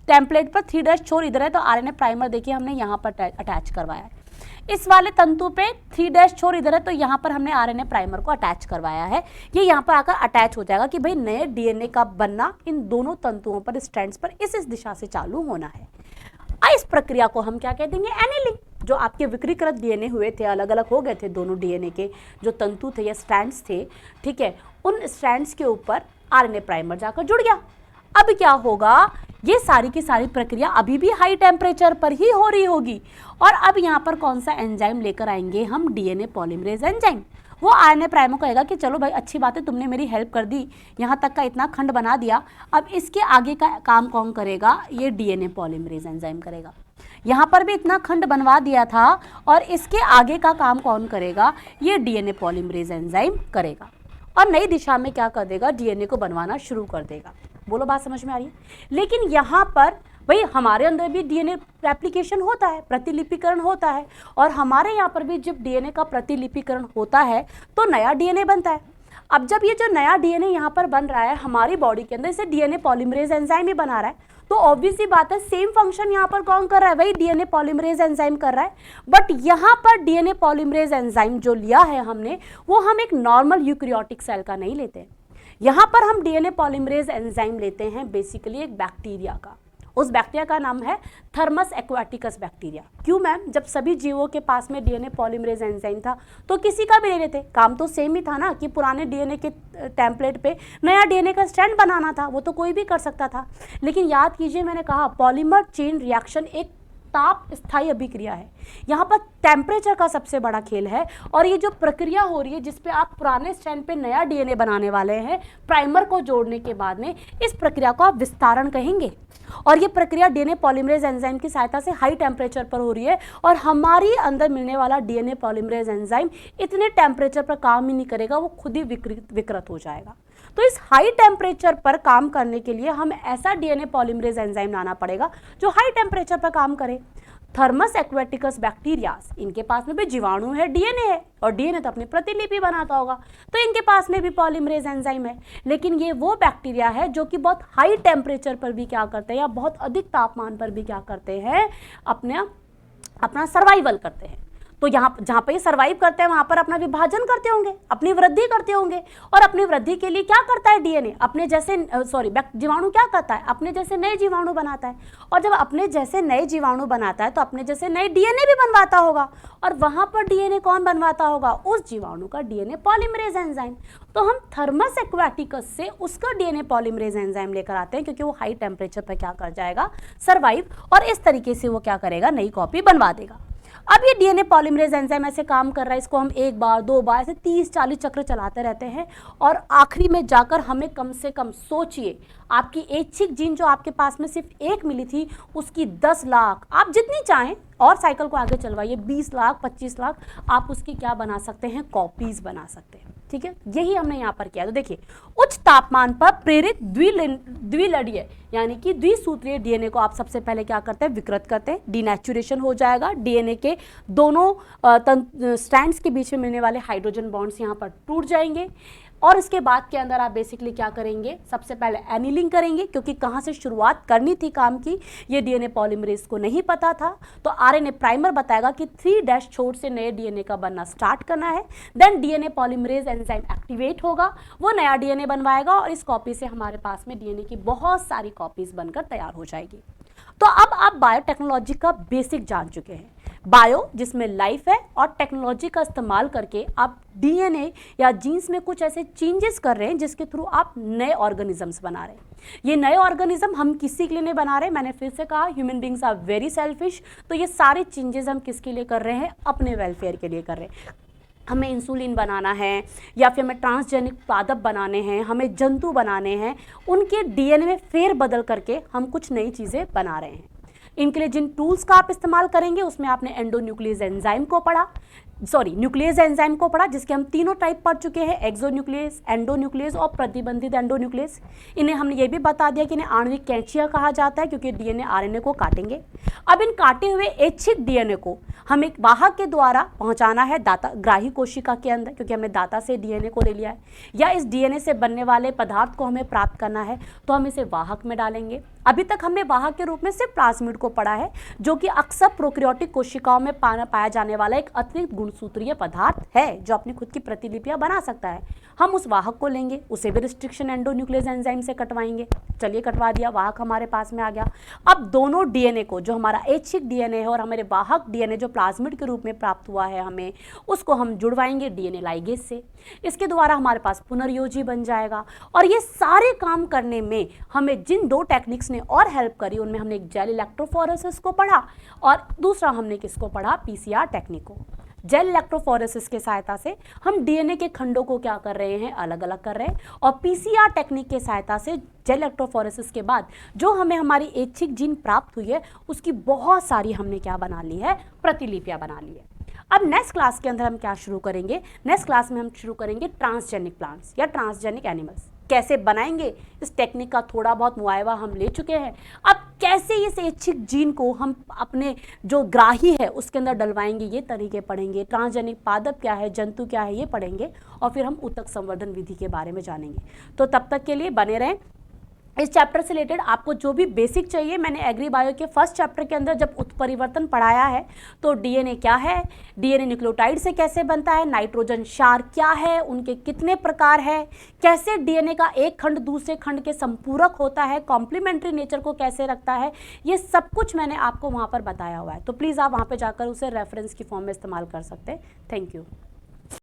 टेम्पलेट पर 3' छोर इधर है, तो आरएनए प्राइमर देखिए हमने यहाँ पर अटैच करवाया है। इस वाले तंतु पे 3' छोर इधर है, तो यहाँ पर हमने आरएनए प्राइमर को अटैच करवाया है। ये यहाँ पर आकर अटैच हो जाएगा कि भाई नए डीएनए का बनना इन दोनों तंतुओं पर, स्ट्रैंड्स पर इस दिशा से चालू होना है। इस प्रक्रिया को हम क्या कह देंगे, एनीलिंग। जो आपके विकृत डीएनए हुए थे, अलग अलग हो गए थे दोनों डीएनए के जो तंतु थे या स्ट्रैंड्स थे, ठीक है, उन स्ट्रैंड्स के ऊपर आरएनए प्राइमर जाकर जुड़ गया। अब क्या होगा, ये सारी की सारी प्रक्रिया अभी भी हाई टेम्परेचर पर ही हो रही होगी। और अब यहाँ पर कौन सा एंजाइम लेकर आएंगे हम, डीएनए पॉलीमरेज एंजाइम। वो आरएनए प्राइमर कहेगा कि चलो भाई अच्छी बात है, तुमने मेरी हेल्प कर दी, यहाँ तक का इतना खंड बना दिया, अब इसके आगे का काम कौन करेगा, ये डीएनए पॉलीमरेज एंजाइम करेगा। यहाँ पर भी इतना खंड बनवा दिया था और इसके आगे का काम कौन करेगा, ये डीएनए पॉलीमरेज एंजाइम करेगा और नई दिशा में क्या कर देगा, डीएनए को बनवाना शुरू कर देगा। बोलो बात समझ में आ रही है। लेकिन यहाँ पर भाई हमारे अंदर भी डीएनए रेप्लिकेशन होता है, प्रतिलिपिकरण होता है, और हमारे यहाँ पर भी जब डीएनए का प्रतिलिपिकरण होता है तो नया डीएनए बनता है। अब जब ये जो नया डीएनए यहाँ पर बन रहा है हमारी बॉडी के अंदर, इसे डीएनए पॉलीमरेज एंजाइम ही बना रहा है, तो ऑब्वियसली बात है सेम फंक्शन यहाँ पर कौन कर रहा है, वही डीएनए पॉलीमरेज एंजाइम कर रहा है। बट यहाँ पर डीएनए पॉलीमरेज एंजाइम जो लिया है हमने, वो हम एक नॉर्मल यूकैरियोटिक सेल का नहीं लेते हैं। यहाँ पर हम डीएनए पॉलीमरेज एंजाइम लेते हैं बेसिकली एक बैक्टीरिया का। उस बैक्टीरिया का नाम है थर्मस एक्वाटिकस बैक्टीरिया। क्यों मैम, जब सभी जीवों के पास में डीएनए पॉलीमरेज एंजाइम था तो किसी का भी ले लेते, काम तो सेम ही था ना, कि पुराने डीएनए के टेम्पलेट पे नया डीएनए का स्ट्रैंड बनाना था, वो तो कोई भी कर सकता था। लेकिन याद कीजिए, मैंने कहा पॉलीमर चेन रिएक्शन एक ताप स्थायी अभिक्रिया है, यहाँ पर टेम्परेचर का सबसे बड़ा खेल है। और ये जो प्रक्रिया हो रही है जिसपे आप पुराने स्ट्रैंड पे नया डीएनए बनाने वाले हैं प्राइमर को जोड़ने के बाद में, इस प्रक्रिया को आप विस्तारण कहेंगे। और ये प्रक्रिया डीएनए पॉलीमरेज एंजाइम की सहायता से हाई टेम्परेचर पर हो रही है, और हमारी अंदर मिलने वाला डीएनए पॉलीमरेज एंजाइम इतने टेम्परेचर पर काम ही नहीं करेगा, वो खुद ही विकृत हो जाएगा। तो इस हाई टेम्परेचर पर काम करने के लिए हमें ऐसा डीएनए पॉलीमरेज एंजाइम लाना पड़ेगा जो हाई टेम्परेचर पर काम करे। थर्मस एक्वाटिकस बैक्टीरियास, इनके पास में भी जीवाणु है, डीएनए है, और डीएनए तो अपनी प्रतिलिपि बनाता होगा, तो इनके पास में भी पॉलीमरेज एंजाइम है। लेकिन ये वो बैक्टीरिया है जो कि बहुत हाई टेम्परेचर पर भी क्या करते हैं, या बहुत अधिक तापमान पर भी क्या करते हैं, अपना सर्वाइवल करते हैं। तो यहाँ जहाँ पे ये सर्वाइव करते हैं वहाँ पर अपना विभाजन करते होंगे, अपनी वृद्धि करते होंगे, और अपनी वृद्धि के लिए क्या करता है डीएनए, अपने जैसे जीवाणु क्या करता है, अपने जैसे नए जीवाणु बनाता है। और जब अपने जैसे नए जीवाणु बनाता है तो अपने जैसे नए डीएनए भी बनवाता होगा, और वहाँ पर डीएनए कौन बनवाता होगा, उस जीवाणु का डीएनए पॉलीमरेज एंजाइम। तो हम थर्मस एक्वाटिकस से उसका डीएनए पॉलीमरेज एंजाइम लेकर आते हैं, क्योंकि वो हाई टेम्परेचर पर क्या कर जाएगा, सर्वाइव, और इस तरीके से वो क्या करेगा, नई कॉपी बनवा देगा। अब ये डीएनए पॉलीमरेज एंजाइम ऐसे काम कर रहा है, इसको हम एक बार दो बार ऐसे 30-40 चक्र चलाते रहते हैं, और आखिरी में जाकर हमें कम से कम सोचिए, आपकी ऐच्छिक जीन जो आपके पास में सिर्फ एक मिली थी, उसकी 10 लाख, आप जितनी चाहें और साइकिल को आगे चलवाइए, 20 लाख 25 लाख आप उसकी क्या बना सकते हैं, कॉपीज बना सकते हैं। ठीक है, यही हमने यहाँ पर किया। तो देखिए, उच्च तापमान पर प्रेरित द्विलड़ीय यानी कि द्विसूत्रीय डीएनए को आप सबसे पहले क्या करते हैं, विकृत करते हैं, डीनेचुरेशन हो जाएगा, डीएनए के दोनों स्ट्रैंड्स के बीच में मिलने वाले हाइड्रोजन बॉन्ड्स यहाँ पर टूट जाएंगे। और इसके बाद के अंदर आप बेसिकली क्या करेंगे, सबसे पहले एनिलिंग करेंगे, क्योंकि कहाँ से शुरुआत करनी थी काम की ये डीएनए पॉलीमरेज को नहीं पता था। तो आरएनए प्राइमर बताएगा कि 3' छोर से नए डीएनए का बनना स्टार्ट करना है। Then DNA polymerase enzyme activate होगा, वो नया डीएनए बनवाएगा, और इस कॉपी से हमारे पास में डीएनए की बहुत सारी कॉपीज बनकर तैयार हो जाएगी। तो अब आप बायोटेक्नोलॉजी का बेसिक जान चुके हैं। बायो जिसमें लाइफ है, और टेक्नोलॉजी का इस्तेमाल करके आप डीएनए या जीन्स में कुछ ऐसे चेंजेस कर रहे हैं जिसके थ्रू आप नए ऑर्गेनिजम्स बना रहे हैं। ये नए ऑर्गेनिज्म हम किसी के लिए नहीं बना रहे, मैंने फिर से कहा human beings are very selfish. तो ये सारे चेंजेस हम किसके लिए कर रहे हैं, अपने वेलफेयर के लिए कर रहे हैं। हमें इंसुलिन बनाना है, या फिर हमें ट्रांसजेनिक पादप बनाने हैं, हमें जंतु बनाने हैं, उनके डीएनए में फेर बदल करके हम कुछ नई चीज़ें बना रहे हैं। इनके लिए जिन टूल्स का आप इस्तेमाल करेंगे उसमें आपने एंडोन्यूक्लियस एंजाइम को पढ़ा, न्यूक्लियस एंजाइम को पढ़ा, जिसके हम तीनों टाइप पढ़ चुके हैं, एक्सोन्यूक्लियस, एंडोन्यूक्लियस और प्रतिबंधित एंडोन्यूक्लियस। इन्हें हमने ये भी बता दिया कि इन्हें आणविक कैंचियाँ कहा जाता है, क्योंकि डीएनए आरएनए को काटेंगे। अब इन काटे हुए ऐच्छिक डीएनए को हम एक वाहक के द्वारा पहुंचाना है दाता ग्राही कोशिका के अंदर, क्योंकि हमने दाता से डीएनए को ले लिया है, या इस डीएनए से बनने वाले पदार्थ को हमें प्राप्त करना है, तो हम इसे वाहक में डालेंगे। अभी तक हमने वाहक के रूप में सिर्फ प्लाज्मिड को पढ़ा है, जो कि अक्सर प्रोकैरियोटिक कोशिकाओं में पाया जाने वाला एक अतिरिक्त गुणसूत्रीय पदार्थ है, जो अपनी खुद की प्रतिलिपियां बना सकता है। हम उस वाहक को लेंगे, उसे भी रिस्ट्रिक्शन एंडोन्यूक्लियस एंजाइम से कटवाएंगे। चलिए, कटवा दिया, वाहक हमारे पास में आ गया। अब दोनों डीएनए को, जो हमारा ऐच्छिक डीएनए है और हमारे वाहक डीएनए जो प्लाज्मिड के रूप में प्राप्त हुआ है हमें, उसको हम जुड़वाएंगे डीएनए लाइगेज से। इसके द्वारा हमारे पास पुनर्योजी बन जाएगा। और ये सारे काम करने में हमें जिन 2 टेक्निक्स ने और हेल्प करी, उनमें हमने एक जेल इलेक्ट्रोफोरेसिस को पढ़ा, और दूसरा हमने किसको पढ़ा, पीसीआर टेक्निक को। जेल इलेक्ट्रोफोरेसिस के सहायता से हम डीएनए के खंडों को क्या कर रहे हैं, अलग अलग कर रहे हैं। और पीसीआर टेक्निक के सहायता से जेल इलेक्ट्रोफोरेसिस के बाद जो हमें हमारी ऐच्छिक जीन प्राप्त हुई है उसकी बहुत सारी हमने क्या बना ली है, प्रतिलिपियां बना ली है। अब नेक्स्ट क्लास के अंदर हम क्या शुरू करेंगे, नेक्स्ट क्लास में हम शुरू करेंगे ट्रांसजेनिक प्लांट्स या ट्रांसजेनिक एनिमल्स। कैसे बनाएंगे, इस टेक्निक का थोड़ा बहुत मुआयना हम ले चुके हैं। अब कैसे इस ऐच्छिक जीन को हम अपने जो ग्राही है उसके अंदर डलवाएंगे, ये तरीके पढ़ेंगे। ट्रांसजेनिक पादप क्या है, जंतु क्या है, ये पढ़ेंगे। और फिर हम ऊतक संवर्धन विधि के बारे में जानेंगे। तो तब तक के लिए बने रहें। इस चैप्टर से रिलेटेड आपको जो भी बेसिक चाहिए, मैंने एग्री बायो के फर्स्ट चैप्टर के अंदर जब उत्परिवर्तन पढ़ाया है, तो डीएनए क्या है, डीएनए न्यूक्लियोटाइड से कैसे बनता है, नाइट्रोजन क्षार क्या है, उनके कितने प्रकार है, कैसे डीएनए का एक खंड दूसरे खंड के संपूरक होता है, कॉम्प्लीमेंट्री नेचर को कैसे रखता है, ये सब कुछ मैंने आपको वहाँ पर बताया हुआ है। तो प्लीज़ आप वहाँ पर जाकर उसे रेफरेंस की फॉर्म में इस्तेमाल कर सकते हैं। Thank you.